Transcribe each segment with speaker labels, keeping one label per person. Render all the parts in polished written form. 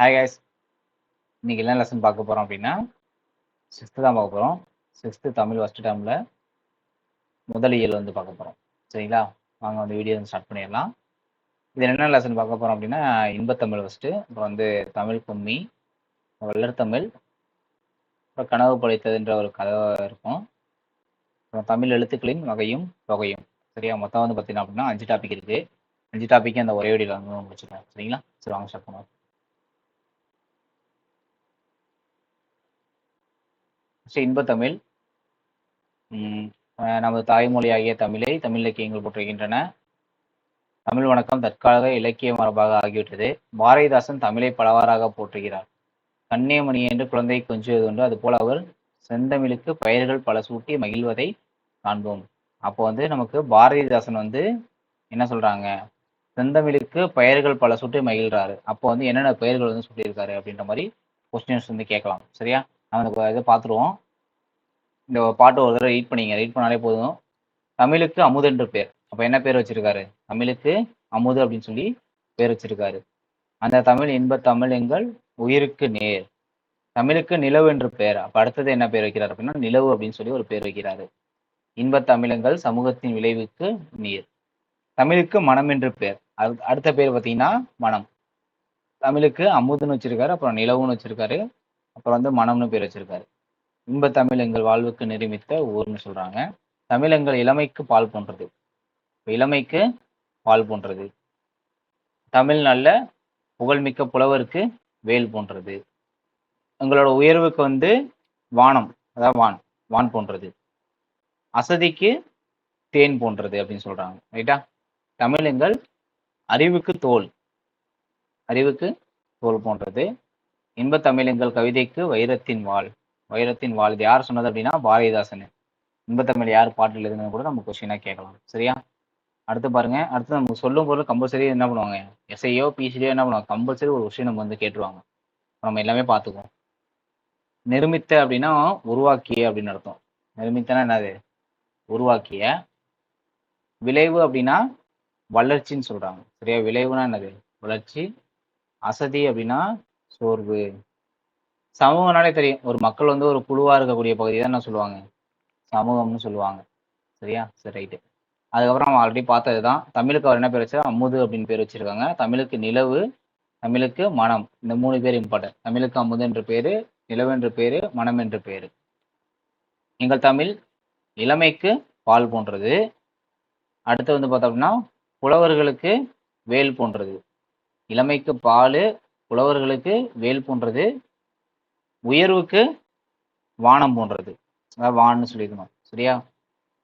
Speaker 1: Hi guys, இன்னைக்கு என்ன lesson பார்க்க போறோம் அப்படின்னா சிக்ஸ்த்து தான் பார்க்க போறோம். சிக்ஸ்த்து தமிழ் ஃபர்ஸ்ட் டேர்ம்ல முதல் இயல் வந்து பார்க்க போறோம். சரிங்களா? வாங்க வந்து வீடியோ வந்து ஸ்டார்ட் பண்ணிடலாம். இது என்ன லெசன் பார்க்க போறோம் அப்படின்னா இன்பத்தமிழ் ஃபர்ஸ்ட், அப்புறம் வந்து தமிழ் கும்மி, வள்ளர் தமிழ், அப்புறம் கனவு படைத்ததுன்ற ஒரு கதை இருக்கும். அப்புறம் தமிழ் எழுத்துக்களின் வகையும் தொகையும். சரியா? மொத்தம் வந்து பார்த்தீங்கன்னா அப்படின்னா 5 டாபிக் இருக்கு. 5 டாபிக் அந்த ஒரே வீடியோல வந்து முடிச்சுக்கலாம். சரிங்களா? சரி வாங்க ஸ்டார்ட் பண்ணுவோம். ஃபர்ஸ்ட் இன்பத்தமிழ். நமது தாய்மொழியாகிய தமிழை தமிழ் இலக்கியங்கள் போற்றுகின்றன. தமிழ் வணக்கம் தற்கால இலக்கிய மரபாக ஆகிவிட்டது. பாரதிதாசன் தமிழை பலவாறாக போற்றுகிறார். கண்ணியமணி என்று குழந்தை கொஞ்சுவது உண்டு, அதுபோல அவர் செந்தமிழுக்கு பெயர்கள் பல சூட்டி மகிழ்வதை காண்போம். அப்போ வந்து நமக்கு பாரதிதாசன் வந்து என்ன சொல்றாங்க, செந்தமிழுக்கு பெயர்கள் பல சூட்டி மகிழ்றாரு. அப்போ வந்து என்னென்ன பெயர்கள் வந்து சொல்லியிருக்காரு அப்படின்ற மாதிரி கொஸ்டின்ஸ் வந்து கேட்கலாம். சரியா? நம்ம இந்த இதை பார்த்துருவோம். இந்த பாட்டு ஒரு தடவை ரீட் பண்ணிங்க, ரீட் பண்ணாலே போதும். தமிழுக்கு அமுது என்று பேர். அப்ப என்ன பேர் வச்சிருக்காரு? தமிழுக்கு அமுது அப்படின்னு சொல்லி பேர் வச்சிருக்காரு. அந்த தமிழ் இன்பத் தமிழ் எங்கள் உயிருக்கு நேர். தமிழுக்கு நிலவு என்று பேர். அப்ப அடுத்தது என்ன பேர் வைக்கிறார் அப்படின்னா நிலவு அப்படின்னு சொல்லி ஒரு பேர் வைக்கிறாரு. இன்பத் தமிழங்கள் சமூகத்தின் விளைவுக்கு நீர். தமிழுக்கு மனம் என்று பேர். அடுத்த பேர் பார்த்தீங்கன்னா மனம். தமிழுக்கு அமுதுன்னு வச்சிருக்காரு, அப்புறம் நிலவுன்னு வச்சிருக்காரு, அப்புறம் வந்து மனம்னு பேர் வச்சிருக்காரு. இன்பத் தமிழ் எங்கள் வாழ்வுக்கு நிரூபித்த ஊர்னு சொல்றாங்க. தமிழ் எங்கள் இளமைக்கு பால் போன்றது. இளமைக்கு பால் போன்றது. தமிழ் நல்ல புகழ்மிக்க புலவருக்கு வேல் போன்றது. எங்களோட உயர்வுக்கு வந்து வானம், அதாவது வான் போன்றது. அசதிக்கு தேன் போன்றது அப்படின்னு சொல்றாங்க. ரைட்டா? தமிழ் எங்கள் அறிவுக்கு தோல் போன்றது. இன்பத் தமிழ் எங்கள் கவிதைக்கு வைரத்தின் வாள். இது யார் சொன்னது அப்படின்னா பாரதிதாசன். இன்பத்தமிழ் யார் பாட்டில் எழுதுனது கூட நம்ம கொஸ்டினா கேட்கலாம். சரியா? அடுத்து பாருங்க. அடுத்து நம்ம சொல்லும் போது கம்பல்சரி என்ன பண்ணுவாங்க, எஸ்ஐயோ பிசிடியோ என்ன பண்ணுவாங்க, கம்பல்சரி ஒரு விஷயம் நம்ம வந்து கேட்டுருவாங்க. நம்ம எல்லாமே பார்த்துக்குவோம். நிருமித்த அப்படின்னா உருவாக்கிய அப்படின்னு அர்த்தம். நிருமித்தனா என்னது? உருவாக்கிய. விளைவு அப்படின்னா வளர்ச்சின்னு சொல்றாங்க. சரியா? விளைவுனா என்னது? வளர்ச்சி. அசதி அப்படின்னா சோர்வு. சமூகம்னாலே தெரியும், ஒரு மக்கள் வந்து ஒரு குழுவா இருக்கக்கூடிய பகுதி தான் என்ன சொல்லுவாங்க, சமூகம்னு சொல்லுவாங்க. சரியா? சரி, ரைட்டு. அதுக்கப்புறம் நம்ம ஆல்ரெடி பார்த்தது தான். தமிழுக்கு அவர் என்ன பேர் வச்சா அமுது அப்படின்னு பேர் வச்சிருக்காங்க. தமிழுக்கு நிலவு, தமிழுக்கு மனம், இந்த 3 பேர் இம்பார்ட்டன்ட். தமிழுக்கு அமுது என்ற பேரு, நிலவு என்ற பேரு, மனம் என்ற பேரு. எங்கள் தமிழ் இளமைக்கு பால் போன்றது. அடுத்து வந்து பார்த்தோம்னா புலவர்களுக்கு வேல் போன்றது. இளமைக்கு பால், புலவர்களுக்கு வேல் போன்றது, உயர்வுக்கு வானம் போன்றது. அதாவது வான்னு சொல்லிக்கணும். சரியா?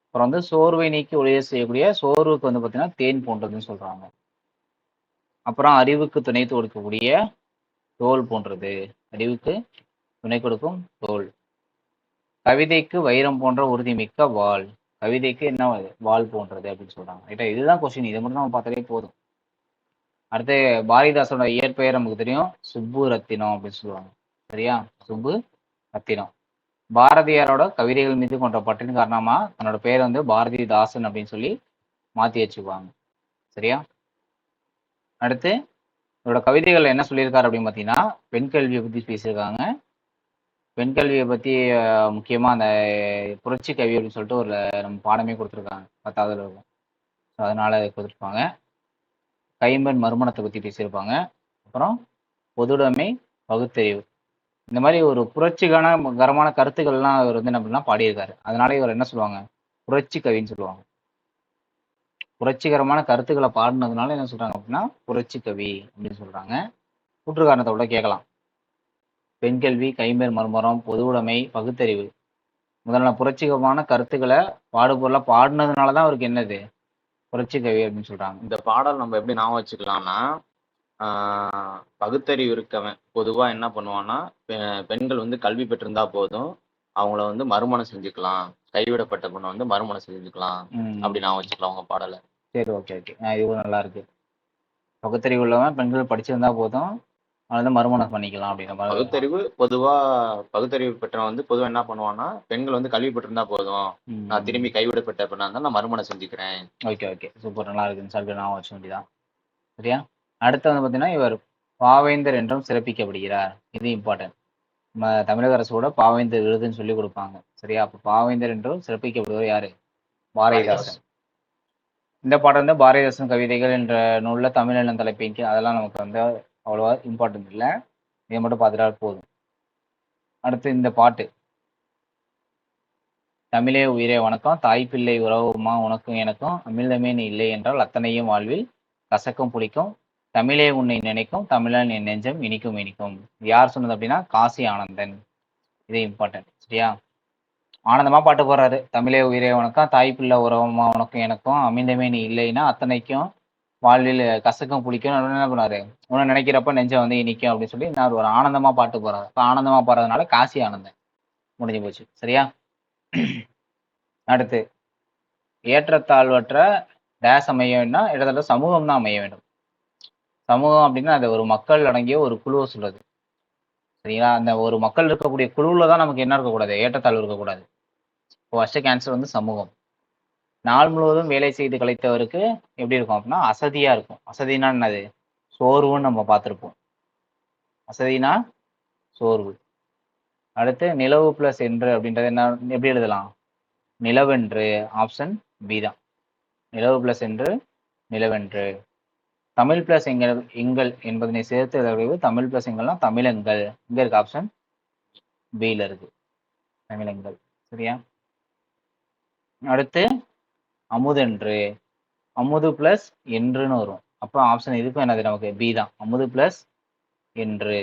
Speaker 1: அப்புறம் வந்து சோர்வை நீக்கி ஒளிய செய்யக்கூடிய சோர்வுக்கு வந்து பார்த்தீங்கன்னா தேன் போன்றதுன்னு சொல்றாங்க. அப்புறம் அறிவுக்கு துணை கொடுக்கக்கூடிய தோல் போன்றது. அறிவுக்கு துணை கொடுக்கும் தோல். கவிதைக்கு வைரம் போன்ற உறுதிமிக்க வாள். கவிதைக்கு என்ன வாள் போன்றது அப்படின்னு சொல்றாங்க. ரைட்டா? இதுதான் கொஸ்டின். இதை மட்டும் நம்ம பார்த்தாலே போதும். அடுத்து பாரதிதாசனோட இயற்பெயர் நமக்கு தெரியும், சுப்பு ரத்தினம் அப்படின்னு சொல்லுவாங்க. சரியா? சுப்பு ரத்தினம். பாரதியாரோட கவிதைகள் மீது கொண்ட பற்றின் காரணமா தன்னோட பெயர் வந்து பாரதிதாசன் அப்படின்னு சொல்லி மாத்தி வச்சுக்குவாங்க. சரியா? அடுத்து இதோட கவிதைகள் என்ன சொல்லியிருக்காரு அப்படின்னு பார்த்தீங்கன்னா பெண் கல்வியை பற்றி பேசியிருக்காங்க. பெண் கல்வியை பற்றி முக்கியமாக அந்த புரட்சி கவி அப்படின்னு சொல்லிட்டு ஒரு நம்ம பாடமே கொடுத்துருக்காங்க, 10ஆவதுல இருக்கும். ஸோ அதனால கொடுத்துருப்பாங்க. கைம்பெண் மறுமணத்தை பற்றி பேசியிருப்பாங்க. அப்புறம் பொதுடைமை, பகுத்தறிவு, இந்த மாதிரி ஒரு புரட்சிகரமான கருத்துக்கள்லாம் இவர் வந்து என்ன பண்ணலாம் பாடியிருக்காரு. அதனால இவர் என்ன சொல்லுவாங்க, புரட்சி கவின்னு சொல்லுவாங்க. புரட்சிகரமான கருத்துக்களை பாடினதுனால என்ன சொல்றாங்க அப்படின்னா புரட்சி கவி அப்படின்னு சொல்றாங்க. கூற்றுக்காரணத்தோட கேட்கலாம். பெண் கல்வி, கைம்பெண் மறுமணம், பொது உடைமை, பகுத்தறிவு முதல்ல புரட்சிகரமான கருத்துக்களை பாடுபொருளா பாடினதுனாலதான் அவருக்கு என்னது புரட்சி கவி அப்படின்னு சொல்றாங்க.
Speaker 2: இந்த பாடல் நம்ம எப்படி ஞாபகம் வச்சுக்கலாம்னா, பகுத்தறிவு இருக்கவன் பொதுவா என்ன பண்ணுவான்னா, பெண்கள் வந்து கல்வி பெற்றிருந்தா போதும், அவங்கள வந்து மறுமணம் செஞ்சுக்கலாம், கைவிடப்பட்ட பொண்ணை வந்து மறுமணம் செஞ்சுக்கலாம் அப்படி ஞாபகம் வச்சுக்கலாம் உங்க பாடலை.
Speaker 1: சரி, ஓகே ஓகே, இது நல்லா இருக்கு. பகுத்தறிவு உள்ளவன் பெண்கள் படிச்சிருந்தா போதும், அவன் வந்து மறுமணம் பண்ணிக்கலாம் அப்படின்ற மாதிரி.
Speaker 2: பகுத்தறிவு பெற்றவன் வந்து பொதுவா என்ன பண்ணுவான்னா, பெண்கள் வந்து கல்வி பெற்றிருந்தா போதும், நான் திரும்பி கைவிடப்பட்ட பெண்ணா இருந்தா நான் மறுமணம் செஞ்சுக்கிறேன்.
Speaker 1: ஓகே ஓகே, சூப்பர், நல்லா இருக்குன்னு சொல்லிட்டு நான் வச்ச வேண்டியதான். சரியா? அடுத்து வந்து பார்த்தீங்கன்னா இவர் பாவேந்தர் என்றும் சிறப்பிக்கப்படுகிறார். இது இம்பார்ட்டன்ட். நம்ம தமிழக அரசோட பாவேந்தர் விருதுன்னு சொல்லி கொடுப்பாங்க. சரியா? அப்ப பாவேந்தர் என்றும் சிறப்பிக்கப்படுவர் யாரு? பாரதிதாசன். இந்த பாடம் வந்து பாரதிதாசன் கவிதைகள் என்ற நூல்ல தமிழ் எனும் தலைப்பின் கீழ் அதெல்லாம் நமக்கு வந்து அவ்வளவா இம்பார்ட்டன்ட் இல்லை. இதை மட்டும் பார்த்துட்டா போதும். அடுத்து இந்த பாட்டு. தமிழே உயிரே வணக்கம், தாய் பிள்ளை உறவுமா உனக்கும் எனக்கும், அமிழ்தமே நீ இல்லை என்றால் அத்தனையும் வாழ்வில் கசக்கும் புளிக்கும், தமிழே உன்னை நினைக்கும், தமிழன் என் நெஞ்சம் இனிக்கும் இனிக்கும். யார் சொன்னது அப்படின்னா காசி ஆனந்தன். இது இம்பார்ட்டன்ட். சரியா? ஆனந்தமா பாட்டு போடுறாரு. தமிழே உயிரே வணக்கம், தாய் பிள்ளை உறவுமா உனக்கும் எனக்கும், அமிழ்தமே நீ இல்லைன்னா அத்தனைக்கும் வாழ்வில் கசக்கும் புளிக்கும். என்ன பண்ணாரு? உன்னை நினைக்கிறப்ப நெஞ்சம் வந்து இனிக்கும் அப்படின்னு சொல்லி நான் ஒரு ஆனந்தமா பாட்டு போறாரு. இப்போ ஆனந்தமா பாடுறதுனால காசி ஆனந்தன். முடிஞ்சு போச்சு. சரியா? அடுத்து ஏற்றத்தாழ்வற்ற டேஸ் அமைய வேண்டும்னா இடத்துல சமூகம் தான் அமைய வேண்டும். சமூகம் அப்படின்னா அது ஒரு மக்கள் அடங்கிய ஒரு குழுவை சொல்றது. சரிங்களா? அந்த ஒரு மக்கள் இருக்கக்கூடிய குழுவுல தான் நமக்கு என்ன இருக்கக்கூடாது? ஏற்றத்தாழ்வு இருக்கக்கூடாது. ஃபர்ஸ்ட் கேன்சர் வந்து சமூகம். நாள் முழுவதும் வேலை செய்து கழித்தவருக்கு எப்படி இருக்கும் அப்படின்னா அசதியா இருக்கும். அசதினா என்னது? சோர்வுன்னு நம்ம பார்த்துருப்போம். அசதினா சோர்வு. அடுத்து நிலவு பிளஸ் என்று அப்படின்றது என்ன? எப்படி எழுதலாம்? நிலவென்று. ஆப்ஷன் பி தான். நிலவு பிளஸ் என்று நிலவென்று. தமிழ் பிளஸ் எங்கள் என்பதனை சேர்த்து எழுதுவது தமிழ் பிளஸ் எங்கள்னா தமிழங்கள். இங்க இருக்கு ஆப்ஷன் பில இருக்கு தமிழங்கள். சரியா? அடுத்து அமுதென்று. அமுது பிளஸ் என்றுன்னு வரும். அப்போ ஆப்ஷன் இதுக்கும் என்னது? நமக்கு பி தான். அமுது பிளஸ் என்று.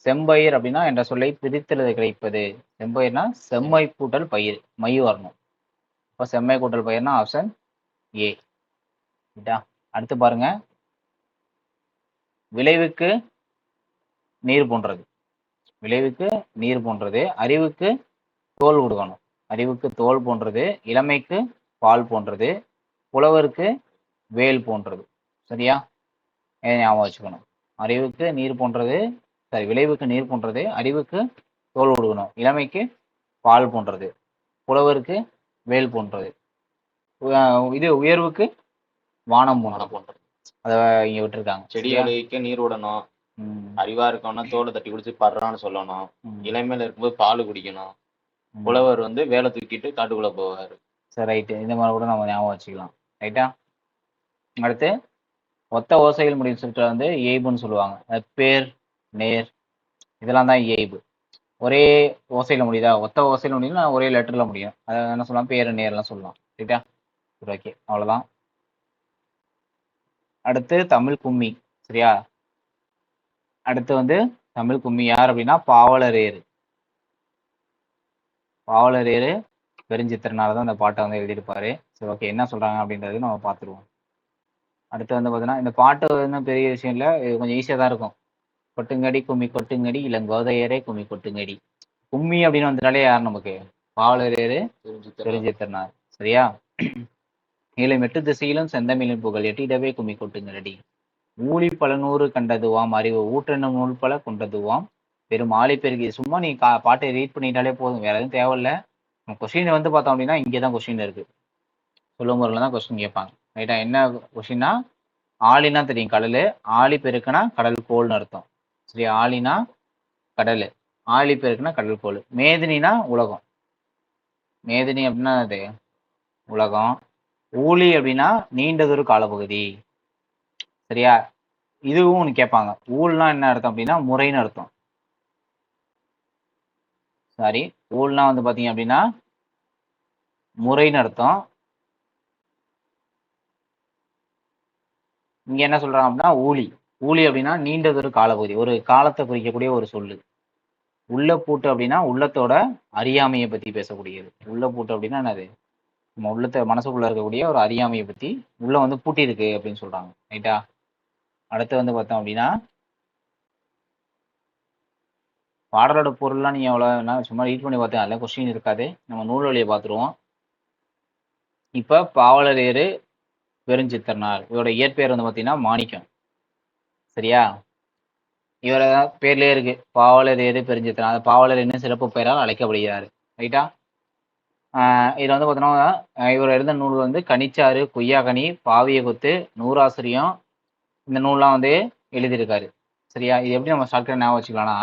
Speaker 1: செம்பயிர் அப்படின்னா என்ற சொல்லை பிரித்தெழுத கிடைப்பது. செம்பயிர்னா செம்மை கூட்டல் பயிர், மை வரணும். இப்போ செம்மை கூட்டல் பயிர்னா ஆப்ஷன் ஏ. அடுத்து பாருங்க, விளைவுக்கு நீர் போன்றது. விளைவுக்கு நீர் போன்றது. அறிவுக்கு தோல் கொடுக்கணும். அறிவுக்கு தோல் போன்றது. இளமைக்கு பால் போன்றது. புலவருக்கு வேல் போன்றது. சரியா? இதை ஞாபகம் வச்சுக்கணும். அறிவுக்கு நீர் போன்றது, சரி, விளைவுக்கு நீர் போன்றது. அறிவுக்கு தோல் கொடுக்கணும். இளமைக்கு பால் போன்றது. புலவருக்கு வேல் போன்றது. இது உயர்வுக்கு வானம் போன்றது. அதை இங்க விட்டுருக்காங்க.
Speaker 2: செடி அழுகிக்க நீர் விடணும். அறிவா இருக்கணும்னா தோலை தட்டி குடிச்சு படுறான்னு சொல்லணும். இளமையில இருக்கும்போது பால் குடிக்கணும். புலவர் வந்து வேலை தூக்கிட்டு காட்டுக்குள்ள போவாரு.
Speaker 1: சரி, ரைட்டு. இந்த மாதிரி கூட நம்ம ஞாபகம் வச்சுக்கலாம். ரைட்டா? அடுத்து ஒத்த ஓசைகள் முடியும் சொற்கள் வந்து ஏய்புன்னு சொல்லுவாங்க. பேர், நேர், இதெல்லாம் தான் ஏய்பு. ஒரே ஓசையில முடியுதா? ஒத்த ஓசையில முடியும்னா ஒரே லெட்டர்ல முடியும். அதை என்ன சொல்லலாம்? பேர், நேர்லாம் சொல்லலாம். ரைட்டா? சரி, ஓகே, அவ்வளோதான். அடுத்து தமிழ் கும்மி. சரியா? அடுத்து வந்து தமிழ் கும்மி யார் அப்படின்னா பாவலரேறு. பாவலரேறு பெருஞ்சித்திரனால தான் இந்த பாட்டை வந்து எழுதியிருப்பாரு. சரி, ஓகே, என்ன சொல்றாங்க அப்படின்றது நம்ம பார்த்துருவோம். அடுத்து வந்து பார்த்தீங்கன்னா இந்த பாட்டு வந்து பெரிய விஷயம் இல்லை, இது கொஞ்சம் ஈஸியாக தான் இருக்கும். கொட்டுங்கடி கும்மி கொட்டுங்கடி இளங்கோதையரே கும்மி கொட்டுங்கடி. கும்மி அப்படின்னு வந்துட்டாலே யார் நமக்கு? பாவலரேறு பெருஞ்சித்திரனார். சரியா? ஏழு மெட்டு திசையிலும் செந்தமிழின் புகழ் எட்டிடவே கும்மி கொட்டுங்கடி. ஊழி பல நூறு கண்டதுவாம் அறிவு ஊற்றென்னும் நூல் பல கொண்டதுவாம் பெரும் ஆளி பெருகி. சும்மா நீ பாட்டை ரீட் பண்ணிட்டாலே போதும், வேற எதுவும் தேவையில்ல. கொஸ்டின் வந்து பார்த்தோம் அப்படின்னா இங்கே தான் கொஸ்டின் இருக்கு. சொல்லும் முறையில் தான் கொஸ்டின் கேட்பாங்க. ரைட்டா? என்ன கொஸ்டின்னா, ஆலினா தெரியும் கடல். ஆழி பெருக்குனா கடல் கோல்னு அர்த்தம். சரி, ஆலினா கடல், ஆழி பெருக்குனா கடல் கோல். மேதினினா உலகம். மேதினி அப்படின்னா அது உலகம். ஊழி அப்படின்னா நீண்டதொரு காலப்பகுதி. சரியா? இதுவும் ஒன்று கேட்பாங்க. ஊழ்னா என்ன அர்த்தம் அப்படின்னா முறைன்னு அர்த்தம். சாரி, ஊழ்னா வந்து பார்த்தீங்க அப்படின்னா முறைன்னு அர்த்தம். இங்க என்ன சொல்றாங்க அப்படின்னா ஊழி. ஊழி அப்படின்னா நீண்டதொரு காலப்பகுதி, ஒரு காலத்தை குறிக்கக்கூடிய ஒரு சொல்லு. உள்ள பூட்டு அப்படின்னா உள்ளத்தோட அறியாமையை பத்தி பேசக்கூடியது. உள்ள பூட்டு அப்படின்னா என்னது? நம்ம உள்ளத்தை மனசுக்குள்ள இருக்கக்கூடிய ஒரு அறியாமையை பத்தி உள்ள வந்து பூட்டி இருக்கு அப்படின்னு சொல்றாங்க. ரைட்டா? அடுத்து வந்து பார்த்தோம் அப்படின்னா பாடலோட பொருள்லாம் நீங்க எவ்வளோ சும்மா ரீட் பண்ணி பார்த்தேன், அதில் கொஸ்டின் இருக்காது. நம்ம நூல் வழியை பார்த்துருவோம். இப்ப பாவலரேறு பெருஞ்சித்திரனார், இவரோட இயற்பெயர் வந்து பார்த்தீங்கன்னா மாணிக்கம். சரியா? இவர பேர்லயே இருக்கு பாவலரேறு பெருஞ்சித்திரனார். அந்த பாவலர் என்ன சிறப்பு பெயரால் அழைக்கப்படுகிறார். ரைட்டா? இதில் வந்து பார்த்தோன்னா இவர் எழுந்த நூல் வந்து கனிச்சாறு, கொய்யாகனி, பாவிய கொத்து, நூறாசிரியம். இந்த நூல்லாம் வந்து எழுதியிருக்காரு. சரியா? இது எப்படி நம்ம ஷார்ட்கட் ஞாபகம் வச்சுக்கலாம்னா,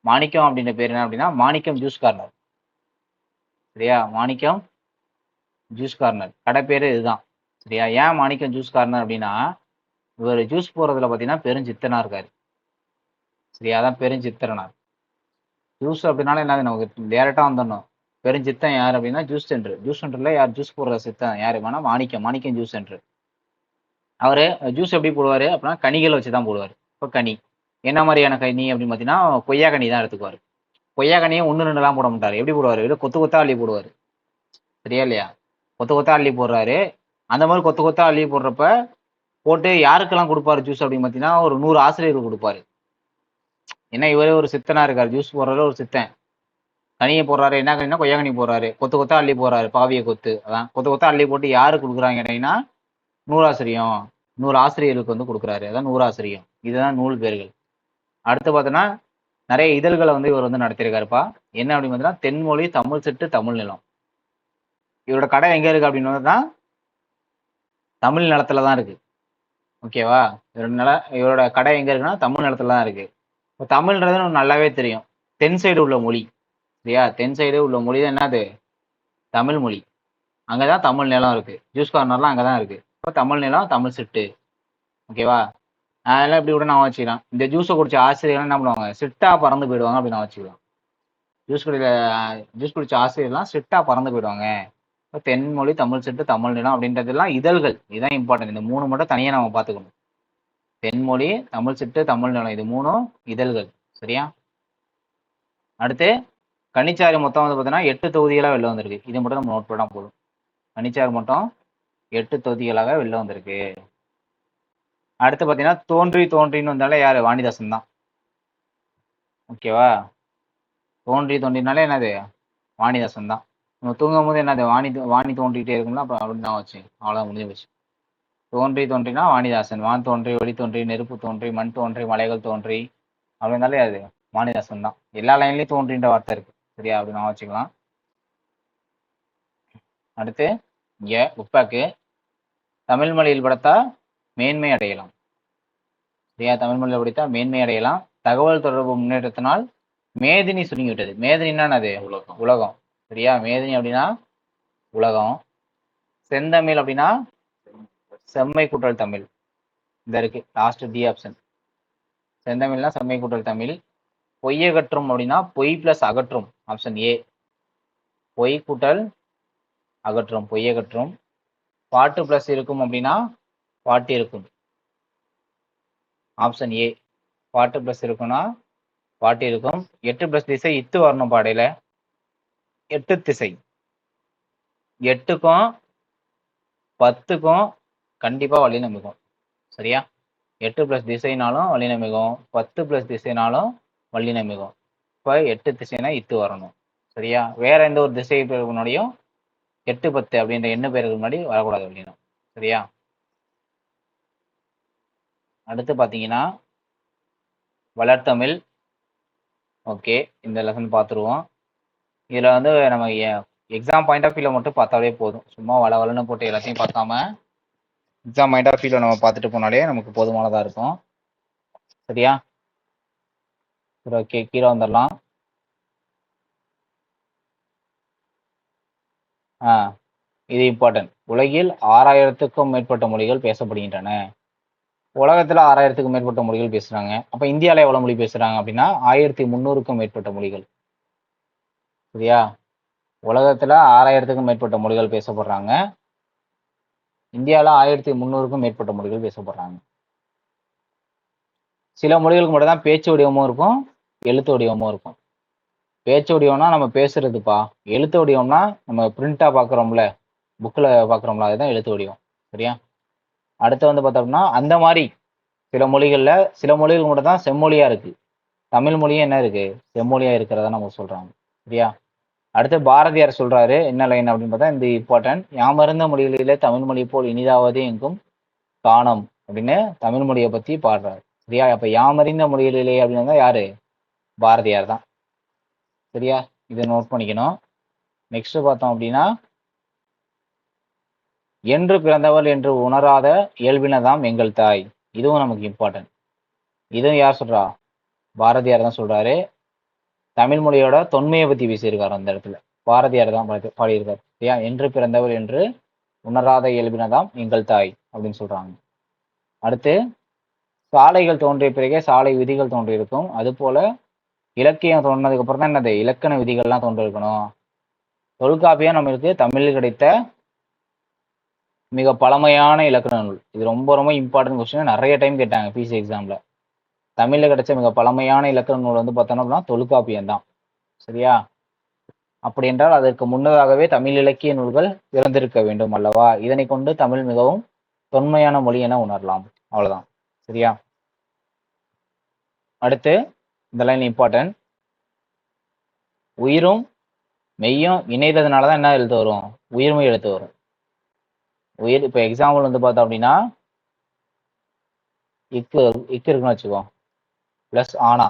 Speaker 1: மாணிக்கம் அப்படின்ற பேர் என்ன அப்படின்னா மாணிக்கம் ஜூஸ் கார்னர். சரியா? மாணிக்கம் ஜூஸ் கார்னர் கடை பேரு இதுதான். சரியா? ஏன் மாணிக்கம் ஜூஸ் கார்னர் அப்படின்னா, இவர் ஜூஸ் போடுறதுல பார்த்தீங்கன்னா பெருஞ்சித்தனா இருக்காரு. சரியா? அதான் பெருஞ்சித்திரனார். ஜூஸ் அப்படின்னாலே என்னது நமக்கு டேரெக்டாக வந்துடணும். பெருஞ்சித்தன் யார் அப்படின்னா ஜூஸ் சென்டர். ஜூஸ் சென்டரில் யார் ஜூஸ் போடுற சித்தன் யார் வேணா மாணிக்கம் ஜூஸ் சென்டர். அவர் ஜூஸ் எப்படி போடுவார் அப்படின்னா கனிகள் வச்சு தான் போடுவார். இப்போ கனி என்ன மாதிரியான கனி அப்படின்னு பார்த்தீங்கன்னா கொய்யா கனி தான் எடுத்துக்குவார். கொய்யா கனியை 1-2லாம் போட மாட்டார். எப்படி போடுவார்? கொத்து கொத்தா அள்ளி போடுவார். சரியா இல்லையா? கொத்து கொத்தா அள்ளி போடுறாரு. அந்த மாதிரி கொத்து கொத்தா அள்ளி போடுறப்ப போட்டு யாருக்கெல்லாம் கொடுப்பாரு ஜூஸ் அப்படின்னு பார்த்தீங்கன்னா ஒரு 100 ஆசிரியர்கள் கொடுப்பாரு. ஏன்னா இவரே ஒரு சித்தனா இருக்காரு. ஜூஸ் போடுறதுல ஒரு சித்தன். கனியை போடுறாரு. என்ன கனினா கொய்யா கனி போடுறாரு. கொத்து கொத்தா அள்ளி போடுறாரு. பாவிய கொத்து. அதான் கொத்து கொத்தா அள்ளி போட்டு யாருக்கு கொடுக்குறாங்க கேட்டீங்கன்னா நூறாசிரியம். 100 ஆசிரியர்களுக்கு வந்து கொடுக்குறாரு. அதான் நூறாசிரியம். இதுதான் நூல் பேர்கள். அடுத்து பார்த்தோன்னா நிறைய இதழ்களை வந்து இவர் வந்து நடத்தியிருக்காருப்பா. என்ன அப்படின்னு பார்த்தீங்கன்னா தென்மொழி, தமிழ் சிட்டு, தமிழ் நிலம். இவரோட கடை எங்க இருக்கு அப்படின்னு தான் தமிழ் நிலத்துல தான் இருக்கு. ஓகேவா? இவரோட கடை எங்க இருக்குன்னா தமிழ் நிலத்துல தான் இருக்கு. இப்போ தமிழ்ன்றது நமக்கு நல்லாவே தெரியும். தென் சைடு உள்ள மொழி. சரியா? தென் சைடு உள்ள மொழி தான் என்னது? தமிழ் மொழி. அங்கதான் தமிழ் நிலம் இருக்கு. ஜூஸ் கார்னர்லாம் அங்கதான் இருக்கு. இப்போ தமிழ் நிலம், தமிழ் சிட்டு. ஓகேவா? அதெல்லாம் இப்படி கூட நான் வச்சுக்கலாம். இந்த ஜூஸை குடிச்ச ஆசிரியர்கள் என்ன பண்ணுவாங்க? சிட்டா பறந்து போயிடுவாங்க அப்படின்னு நான் வச்சுக்கலாம். ஜூஸ் குடிச்ச ஆசிரியர்லாம் சிட்டா பறந்து போயிடுவாங்க. இப்போ தென்மொழி, தமிழ் சிட்டு, தமிழ் நிலம் அப்படின்றதெல்லாம் இதழ்கள். இதுதான் இம்பார்ட்டன்ட். இந்த 3 மட்டும் தனியாக நம்ம பார்த்துக்கணும். தென்மொழி, தமிழ் சிட்டு, தமிழ் நிலம் இது 3ம் இதழ்கள். சரியா? அடுத்து கனிச்சாறு மொத்தம் வந்து பார்த்தீங்கன்னா 8 தொகுதிகளாக வெளில வந்திருக்கு. இது மட்டும் நம்ம நோட் பண்ணால் போதும். கனிச்சாறு மொத்தம் 8 தொகுதிகளாக வெளில வந்திருக்கு. அடுத்து பார்த்தீங்கன்னா தோன்றின்னு வந்தாலே யாரு? வாணிதாசன் தான். ஓகேவா? தோன்றினாலே என்னது? வாணிதாசன் தான். நம்ம தூங்கும் போது என்னது? வாணி தோன்றிக்கிட்டே இருக்கும்ல, அப்போ அப்படின்னு தான் வச்சு அவ்வளோதான், முடிஞ்சு போச்சு. தோன்றினா வாணிதாசன். வான் தோன்றி, ஒளி தோன்றி, நெருப்பு தோன்றி, மண் தோன்றி, மலைகள் தோன்றி அப்படின்னாலே அது வாணிதாசன் தான். எல்லா லைன்லயும் தோன்றின்ற வார்த்தை இருக்கு. சரியா? அப்படி நான் வச்சுக்கலாம். அடுத்து இங்க உப்பாக்கு தமிழ் மொழியில் படைத்தா மேன்மை அடையலாம். சரியா? தமிழ் மொழியில் படித்தா மேன்மை அடையலாம். தகவல் தொடர்பு முன்னேற்றத்தினால் மேதினி சுருங்கி விட்டது. மேதினின்னா அது உலகம். சரியா? மேதினி அப்படின்னா உலகம். செந்தமிழ் அப்படின்னா செம்மை கூட்டல் தமிழ். இந்த இருக்கு லாஸ்ட் டி ஆப்ஷன். செந்தமிழ்னா செம்மை கூட்டல் தமிழ். பொய்யகற்றும் அப்படின்னா பொய் பிளஸ் அகற்றும். Option A. பொய் கூட்டல் அகற்றும், பொய்யகற்றும். பாட்டு பிளஸ் இருக்கும் அப்படின்னா பாட்டு இருக்கும். Option A. பாட்டு பிளஸ் இருக்குன்னா பாட்டு இருக்கும். 8 பிளஸ் திசை இத்து வரணும் பாடையில. 8 திசை. 8க்கும் 10க்கும் கண்டிப்பா வழி நம்பிக்கும். சரியா? 8 பிளஸ் திசைனாலும் வழி நம்பிக்கும், 10 பிளஸ் திசைனாலும் வழி நம்பிக்கும். இப்போ 8 திசைனா இத்து வரணும். சரியா? வேற எந்த ஒரு திசை பேருக்கு முன்னாடியும் 8, 10 அப்படின்ற எண்ணு பேருக்கு முன்னாடி வரக்கூடாது அப்படின்னா. சரியா? அடுத்து பார்த்தீங்கன்னா வளர்த்தமிழ். ஓகே, இந்த லெசன் பார்த்துருவோம். இதில் வந்து நம்ம எக்ஸாம் பாயிண்ட் ஆஃப் வியூவில் மட்டும் பார்த்தாலே போதும். சும்மா வளன்னு போட்டு எல்லாத்தையும் பார்க்காம எக்ஸாம் பாயிண்ட் ஆஃப் வியூவில் நம்ம பார்த்துட்டு போனாலே நமக்கு போதுமானதாக இருக்கும். சரியா? சரி, ஓகே, கீழே வந்துடலாம். இது இம்பார்ட்டன்ட். உலகில் 6000க்கும் மேற்பட்ட மொழிகள் பேசப்படுகின்றன. உலகத்துல 6000க்கும் மேற்பட்ட மொழிகள் பேசுறாங்க. அப்ப இந்தியாவில் எவ்வளவு மொழி பேசுறாங்க அப்படின்னா 1300க்கும் மேற்பட்ட மொழிகள். சரியா? உலகத்துல 6000க்கும் மேற்பட்ட மொழிகள் பேசப்படுறாங்க. இந்தியாவில் 1300க்கும் மேற்பட்ட மொழிகள் பேசப்படுறாங்க. சில மொழிகளுக்கு மட்டும் தான் பேச்சு வடிவமும் இருக்கும், எழுத்து வடிவமும் இருக்கும். பேச்சு வடிவம்னா நம்ம பேசுறதுப்பா. எழுத்து வடிவம்னா நம்ம பிரிண்டா பாக்குறோம்ல, புக்ல பாக்குறோம்ல, அதுதான் எழுத்து வடிவம். சரியா? அடுத்து வந்து பார்த்தோம்னா அந்த மாதிரி சில மொழிகள் மட்டும் தான் செம்மொழியா இருக்கு. தமிழ் மொழியும் என்ன இருக்கு? செம்மொழியா இருக்கிறதா நம்ம சொல்றாங்க. சரியா? அடுத்து பாரதியார் சொல்றாரு என்ன லைன் அப்படின்னு பார்த்தா இந்த இம்பார்ட்டன்ட். யாமறிந்த மொழிகளிலே தமிழ் மொழி போல் இனிதாவது எங்கும் காணோம் அப்படின்னு தமிழ் மொழியை பத்தி பாடுறாரு. சரியா? அப்ப யாமறிந்த மொழிகளிலே அப்படின்னு யாரு? பாரதியார் தான். சரியா? இதை நோட் பண்ணிக்கணும். நெக்ஸ்ட் பார்த்தோம் அப்படின்னா என்று பிறந்தவள் என்று உணராத இயல்பினதாம் எங்கள் தாய். இதுவும் நமக்கு இம்பார்ட்டன்ட். இதுவும் யார் சொல்றா? பாரதியார் தான் சொல்றாரு. தமிழ் மொழியோட தொன்மையை பத்தி பேசியிருக்காரு அந்த இடத்துல. பாரதியார் தான் பாடியிருக்காரு. சரியா? என்று பிறந்தவர் என்று உணராத இயல்பினதாம் எங்கள் தாய் அப்படின்னு சொல்றாங்க. அடுத்து சாலைகள் தோன்றிய பிறகே சாலை விதிகள் தோன்றியிருக்கும். அது போல இலக்கியம் தோன்றினதுக்கு அப்புறம் தான் என்னது இலக்கண விதிகள்லாம் தோன்றிருக்கணும். தொல்காப்பியம் நம்மளுக்கு தமிழில் கிடைத்த மிக பழமையான இலக்கண நூல். இது ரொம்ப ரொம்ப இம்பார்ட்டன்ட் கொஸ்டின். நிறைய டைம் கேட்டாங்க பிசி எக்ஸாம்ல. தமிழ்ல கிடைச்ச மிக பழமையான இலக்கண நூல் வந்து பார்த்தோம்னா அப்படின்னா தொல்காப்பியம் தான். சரியா? அப்படி என்றால் அதற்கு முன்னதாகவே தமிழ் இலக்கிய நூல்கள் பிறந்திருக்க வேண்டும் அல்லவா? இதனை கொண்டு தமிழ் மிகவும் தொன்மையான மொழி என உணரலாம். அவ்வளவுதான். சரியா? அடுத்து இந்த லைன் இம்பார்ட்டன்ட். உயிரும் மெய்யும் இணைறதுனால தான் என்ன எழுத்து வரும்? உயிர்மை எழுத்து வரும். உயிர் இப்போ எக்ஸாம்பிள் வந்து பார்த்தோம் அப்படின்னா இக்கு இக்கு இருக்குன்னு வச்சுக்கோ, பிளஸ் ஆனா,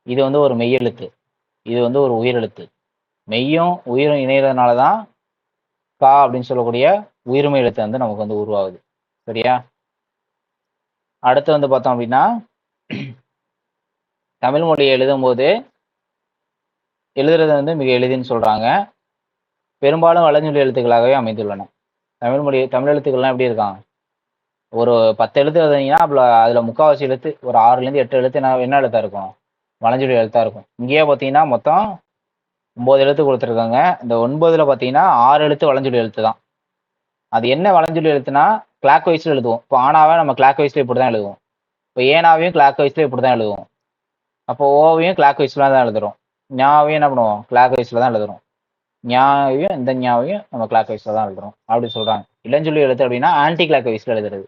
Speaker 1: இது வந்து ஒரு மெய்யெழுத்து, இது வந்து ஒரு உயிரெழுத்து. மெய்யும் உயிரும் இணைகிறதுனால தான் கா அப்படின்னு சொல்லக்கூடிய உயிர்மை எழுத்து வந்து நமக்கு வந்து உருவாகுது. சரியா? அடுத்து வந்து பார்த்தோம் அப்படின்னா தமிழ் மொழியை எழுதும் போது எழுதுறது வந்து மிக எளிதுன்னு சொல்றாங்க. பெரும்பாலும் வளஞ்சொலி எழுத்துக்களாகவே அமைந்துள்ளன. தமிழ் எழுத்துக்கள்லாம் எப்படி இருக்காங்க? ஒரு 10 எழுத்து எழுதுனீங்கன்னா அதுல முக்கால்வாசி எழுத்து ஒரு 6லேருந்து 8 எழுத்து என்ன எழுத்தா இருக்கும்? வளஞ்சொலி எழுத்தா இருக்கும். இங்கேயே பார்த்தீங்கன்னா மொத்தம் 9 எழுத்து கொடுத்துருக்காங்க. இந்த 9ல பார்த்தீங்கன்னா 6 எழுத்து வளஞ்சொலி எழுத்து தான். அது என்ன வளஞ்சொலி எழுத்துனா கிளாக் வைஸ்ல எழுதுவோம். இப்போ ஆனாவை நம்ம கிளாக் வைஸ்ல இப்படி தான் எழுதுவோம். இப்போ ஏனாவையும் கிளாக் வைஸ்ல இப்படி தான் எழுதுவோம். அப்போ ஓவையும் கிளாக் வைஸ்ல தான் எழுதுறோம். ஞாவையும் என்ன பண்ணுவோம்? கிளாக் வைஸ்ல தான் எழுதுறோம். ஞாவையும் இந்த ஞாவையும் நம்ம கிளாக் வைஸ்ல தான் எழுதுறோம் அப்படி சொல்றாங்க. இளஞ்சொலி எழுத்து அப்படின்னா ஆன்டி கிளாக் வைஸ்ல எழுதுறது,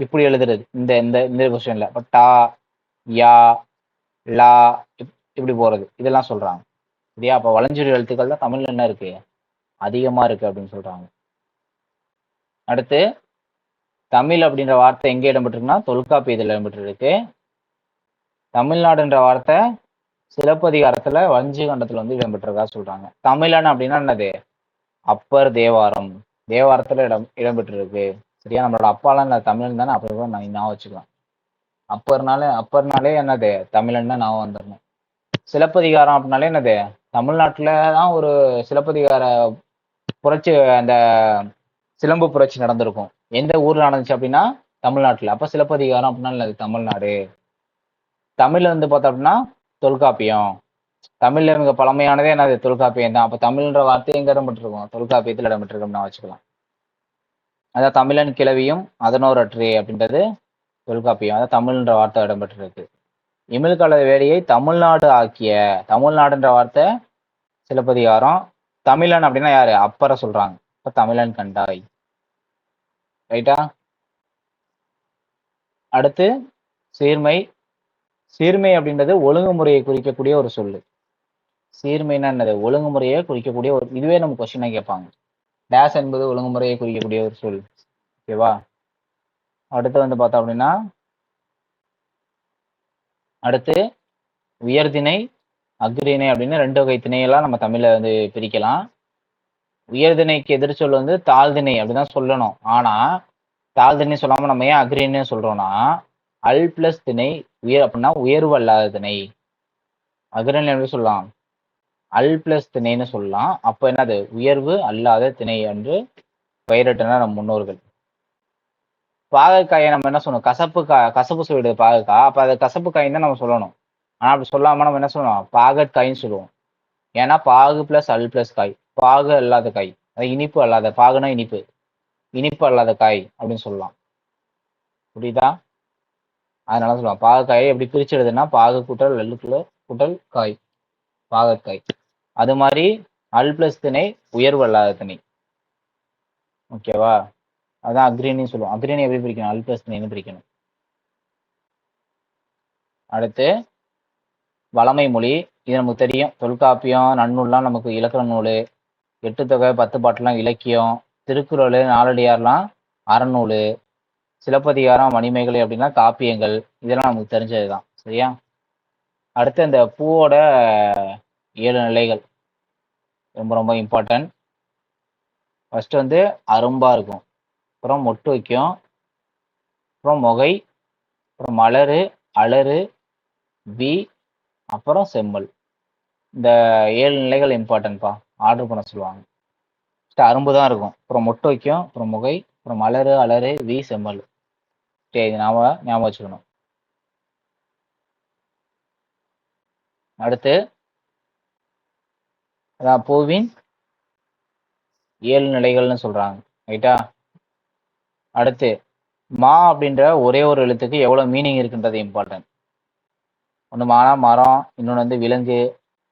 Speaker 1: இப்படி எழுதுறது. இந்த இந்த இந்த கொஸ்டின்ல இப்போ டா, யா, லா இப்படி போறது, இதெல்லாம் சொல்றாங்க. சரியா? அப்போ வளஞ்சொலி எழுத்துக்கள் தான் தமிழ்ல என்ன இருக்கு? அதிகமா இருக்கு அப்படின்னு சொல்றாங்க. அடுத்து தமிழ் அப்படின்ற வார்த்தை எங்கே இடம்பெற்றிருக்குன்னா தொல்காப்பியத்தில் இடம்பெற்றிருக்கு. தமிழ்நாடுன்ற வார்த்தை சிலப்பதிகாரத்துல வஞ்சி கண்டத்துல வந்து இடம்பெற்றிருக்கா சொல்றாங்க. தமிழன் அப்படின்னா என்னது? அப்பர் தேவாரம், தேவாரத்துல இடம்பெற்றிருக்கு. சரியா? நம்மளோட அப்பாலாம் இல்லை தமிழன் தானே, அப்புறம் நான் ஞாபகம் வச்சுக்கலாம். அப்பர்னாலே என்னது? தமிழன் தான் ஞாபகம் வந்துடணும். சிலப்பதிகாரம் அப்படின்னாலே என்னது? தமிழ்நாட்டுல தான் ஒரு சிலப்பதிகார புரட்சி, அந்த சிலம்பு புரட்சி நடந்திருக்கும். எந்த ஊர்ல நடந்துச்சு அப்படின்னா தமிழ்நாட்டுல. அப்ப சிலப்பதிகாரம் அப்படின்னா என்னது? தமிழ்நாடு. தமிழ்ல வந்து பார்த்தோம் அப்படின்னா தொல்காப்பியம். தமிழ்ல மிக பழமையானதே என்னது? தொல்காப்பியம் தான். அப்ப தமிழ்ன்ற வார்த்தை எங்க இடம்பெற்றிருக்கும்? தொல்காப்பியத்தில் இடம்பெற்றிருக்கும் வச்சுக்கலாம். அதான் தமிழன் கிளவியும் அதனோர் அற்றே அப்படின்றது தொல்காப்பியம். அதான் தமிழ்ன்ற வார்த்தை இடம்பெற்றிருக்கு. இமிழ்கால வேலையை தமிழ்நாடு ஆக்கிய, தமிழ்நாடுன்ற வார்த்தை சிலப்பதிகாரம். தமிழன் அப்படின்னா யாரு? அப்பரை சொல்றாங்க. இப்ப தமிழன் கண்டாய். ரைட்டா? அடுத்து சீர்மை. சீர்மை அப்படின்றது ஒழுங்குமுறையை குறிக்கக்கூடிய ஒரு சொல்லு. சீர்மைன்னா என்னது? ஒழுங்குமுறையை குறிக்கக்கூடிய ஒரு, இதுவே நம்ம கொஸ்டினா கேட்பாங்க. டேஸ் என்பது ஒழுங்குமுறையை குறிக்கக்கூடிய ஒரு சொல். ஓகேவா? அடுத்து வந்து பார்த்தோம் அப்படின்னா அடுத்து உயர்திணை, அஃறிணை அப்படின்னு 2 வகை திணையெல்லாம் நம்ம தமிழ்ல வந்து பிரிக்கலாம். உயர்திணைக்கு எதிர்ச்சொல் வந்து தாழ்திணை அப்படிதான் சொல்லணும். ஆனா தாழ்திணை சொல்லாம நம்ம ஏன் அஃறிணைன்னு சொல்றோம்னா, அல் பிளஸ் திணை உயர் அப்படின்னா உயர்வு அல்லாத திணை. அஃறிணை எப்படி சொல்லலாம்? அல் பிளஸ் திணைன்னு சொல்லலாம். அப்ப என்னது? உயர்வு அல்லாத திணை என்று பெயரிட்டனர் நம் முன்னோர்கள். பாகற்காயை நம்ம என்ன சொல்லணும்? கசப்பு சொல்லிடுது பாகற்காய். அப்ப அது கசப்பு காயின்னு தான் நம்ம சொல்லணும். ஆனா அப்படி சொல்லாம நம்ம என்ன சொல்லணும்? பாகற்காயின்னு சொல்லுவோம். ஏன்னா பாகு பிளஸ் அல் பிளஸ் காய், பாகு அல்லாத காய், அது இனிப்பு அல்லாத, பாகுனா இனிப்பு, இனிப்பு அல்லாத காய் அப்படின்னு சொல்லலாம். புரியுதா? அதனால சொல்லுவாங்க பாகற்காயை எப்படி பிரிச்சிடுதுன்னா பாகு கூட்டல் அல்லுக்குள்ள கூட்டல் காய், பாகற்காய். அது மாதிரி அல் பிளஸ் திணை உயர்வு அல்லாத திணை. ஓகேவா? அதான் அக்ரிணின்னு சொல்லுவோம். அக்ரிணி எப்படி பிரிக்கணும்? அல் பிளஸ் திணைன்னு பிரிக்கணும். அடுத்து வளமை மொழி. இது நமக்கு தெரியும். தொல்காப்பியம், நன்னூல்லாம் நமக்கு இலக்கண நூல். 8 தொகை 10 பாட்டுலாம் இலக்கியம். திருக்குறள், நாலடியார்லாம் அறநூல். சிலப்பதிகாரம், மணிமேகலை அப்படின்னா காப்பியங்கள். இதெல்லாம் நமக்கு தெரிஞ்சதுதான். சரியா? அடுத்து இந்த பூவோட 7 நிலைகள் ரொம்ப ரொம்ப இம்பார்ட்டன்ட். ஃபர்ஸ்ட் வந்து அரும்பா இருக்கும், அப்புறம் மொட்டு வைக்கும், அப்புறம் மொகை, அப்புறம் மலரு, அலறு, வி, அப்புறம் செம்மல். இந்த 7 நிலைகள் இம்பார்ட்டன்ட்பா. ஆர்டர் பண்ண சொல்லுவாங்க. ஃபர்ஸ்ட் அரும்பு தான் இருக்கும். அப்புறம் மொட்டு வைக்கும், அப்புறம் முகை, அப்புறம் மலரு, அலறு, வி, செம்மல். சரி, இது ஞாபகம் வச்சுக்கணும். அடுத்து அதான் பூவின் 7 நிலைகள்னு சொல்றாங்க. ரைட்டா? அடுத்து மா அப்படின்ற ஒரே ஒரு எழுத்துக்கு எவ்வளவு மீனிங் இருக்குன்றது இம்பார்ட்டன்ட். ஒன்று மானா மரம், இன்னொன்று வந்து விலங்கு,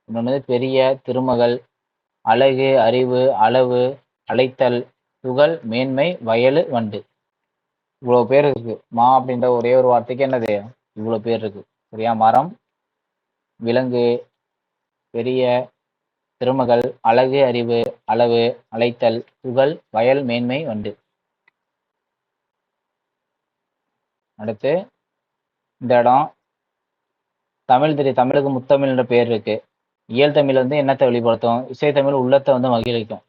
Speaker 1: இன்னொன்று வந்து பெரிய, திருமகள், அழகு, அறிவு, அளவு, அழைத்தல், துகள், மேன்மை, வயலு, வண்டு. இவ்வளவு பேர் இருக்கு. மா அப்படின்ற ஒரே ஒரு வார்த்தைக்கு என்னது இவ்வளவு பேர் இருக்கு. சரியா? மரம், விலங்கு, பெரிய, திருமகள், அழகு, அறிவு, அளவு, அழைத்தல், துகள், வயல், மேன்மை, வண்டு. அடுத்து இந்த இடம் தமிழ் தெரியும். தமிழுக்கு முத்தமிழ்ன்ற பேர் இருக்கு. இயல் தமிழ் வந்து என்னத்தை வெளிப்படுத்தும்? இசை தமிழ் உள்ளத்தை வந்து மகிழ்விக்கும்.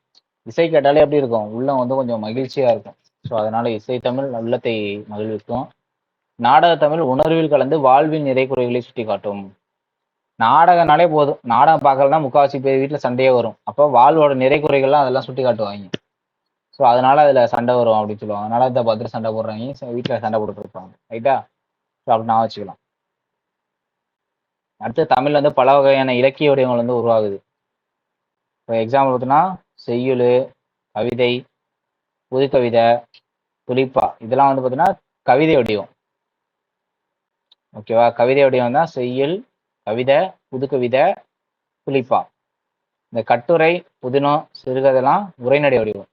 Speaker 1: இசை கேட்டாலே எப்படி இருக்கும்? உள்ளம் வந்து கொஞ்சம் மகிழ்ச்சியா இருக்கும். ஸோ அதனால இசை தமிழ் உள்ளத்தை மகிழ்விக்கும். நாடக தமிழ் உணர்வில் கலந்து வாழ்வின் நிறை குறைகளை சுட்டி காட்டும். நாடகம்னாலே போதும். நாடகம் பார்க்கலன்னா முக்காவாசி பேர் வீட்டில் சண்டையே வரும். அப்போ வாழ்வோட நிறை குறைகள்லாம் அதெல்லாம் சுட்டி காட்டுவாங்க. ஸோ அதனால அதுல சண்டை வரும் அப்படின்னு சொல்லுவாங்க. அதனால இந்த பத்திர சண்டை போடுறாங்க, வீட்டில் சண்டை போட்டுட்டு இருப்பாங்க. ரைட்டா? ஸோ அப்படி நான் வச்சுக்கலாம். அடுத்து தமிழ்ல வந்து பல வகையான இலக்கிய வடிவங்கள் வந்து உருவாகுது. இப்போ எக்ஸாம்பிள் பார்த்தீங்கன்னா செய்யுள், கவிதை, புதுக்கவிதை, துளிப்பா, இதெல்லாம் வந்து பார்த்தீங்கன்னா கவிதை வடிவம். ஓகேவா? கவிதை வடிவம் தான் செய்யுள், கவிதை, புதுக்கவிதை, துளிப்பா. இந்த கட்டுரை, புதினம், சிறுகதைலாம் உரைநடை வடிவம்.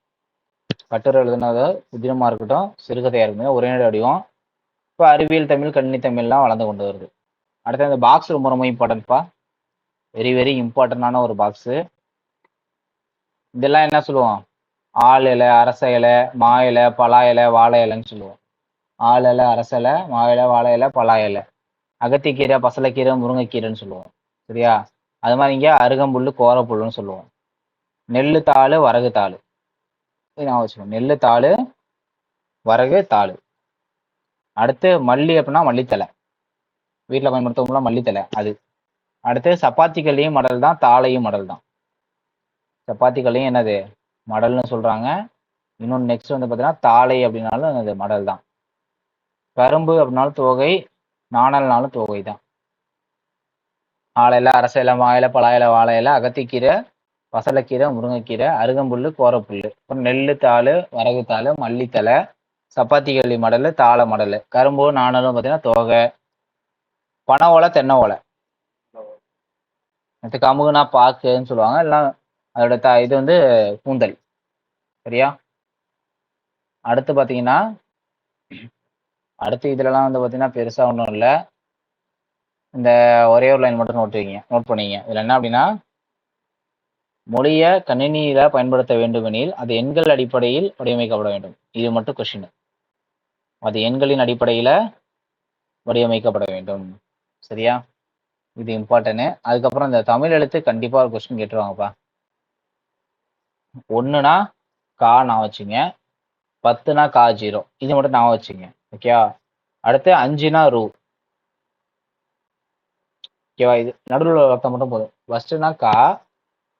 Speaker 1: கட்டுரை எழுதுனது புதினமா இருக்கட்டும், சிறுகதையா இருக்கட்டும், உரைநடை வடிவம். இப்போ அறிவியல் தமிழ், கணினி தமிழ்லாம் வளர்ந்து கொண்டு வருது. அடுத்து இந்த பாக்ஸ் ரொம்ப ரொம்ப இம்பார்ட்டன்ட்பா. வெரி வெரி இம்பார்ட்டன்டான ஒரு பாக்ஸு. இதெல்லாம் என்ன சொல்லுவோம்? ஆள் இலை, அரச இலை, மா இலை, பலா இலை, வாழை இலைன்னு சொல்லுவோம். ஆள் இலை, அரச இலை, மா இலை, வாழை இலை, பலா இலை. அகத்திக்கீரை, பசலைக்கீரை, முருங்கைக்கீரைன்னு சொல்லுவோம். சரியா? அது மாதிரி இங்கே அருகம்புல்லு, கோரப்புல்லுன்னு சொல்லுவோம். நெல்லு தாள், வரகு தாள். நான் வச்சுக்கோங்க. நெல்லு தாள், வரகு தாள். அடுத்து மல்லி அப்படின்னா மல்லித்தலை. வீட்டில் பயன்படுத்தவங்களாம் மல்லித்தலை அது. அடுத்து சப்பாத்திகள்லையும் மடல் தான், தாளையும் மடல் தான். சப்பாத்திகள்லையும் என்னது மடல்னு சொல்றாங்க. இன்னொன்று நெக்ஸ்ட் வந்து பார்த்தீங்கன்னா தாளை அப்படின்னாலும் அது மடல் தான். கரும்பு அப்படின்னாலும் தோகை, நாணல்னாலும் தோகை தான். ஆளை இலை, அரச இலை, மா இலை, பலா இலை, வாழை இலை, அகத்திக்கீரை, பசலைக்கீரை, முருங்கைக்கீரை, அருகம்புல்லு, கோரப்புல்லு. அப்புறம் நெல்லு தாள், வரகு தாள், மல்லித்தலை, சப்பாத்திகள்ளி மடல், தாளை மடல். கரும்பு, நாணலும் பார்த்தீங்கன்னா தோகை. பனை ஓலை, தென்னை ஓலை. அடுத்து கமுகுனா பாக்குன்னு சொல்லுவாங்க. எல்லாம் அதோட இது வந்து கூந்தல். சரியா? அடுத்து பார்த்தீங்கன்னா அடுத்து இதுலலாம் வந்து பார்த்தீங்கன்னா பெருசா ஒன்றும் இல்லை. இந்த ஒரே ஒரு லைன் மட்டும் நோட் பண்ணிங்க. இதுல என்ன அப்படின்னா, மொழியை கணினியில பயன்படுத்த வேண்டுமெனில் அது எண்கள் அடிப்படையில் வடிவமைக்கப்பட வேண்டும். இது மட்டும் கொஸ்டின். அது எண்களின் அடிப்படையில வடிவமைக்கப்பட வேண்டும். சரியா? இது இம்பார்ட்டன்ட். அதுக்கப்புறம் இந்த தமிழ் எழுத்து கண்டிப்பா ஒரு கொஸ்டின் கேட்டுருவாங்கப்பா. 1னா கா நான் வச்சுங்க, 10னா கா 0. இது மட்டும் நான் வச்சுங்க. ஓகேவா? அடுத்து 5னா ரூ. ஓகேவா? இது நடுவில் அர்த்தம் மட்டும் போதும். ஃபர்ஸ்ட்னா கா,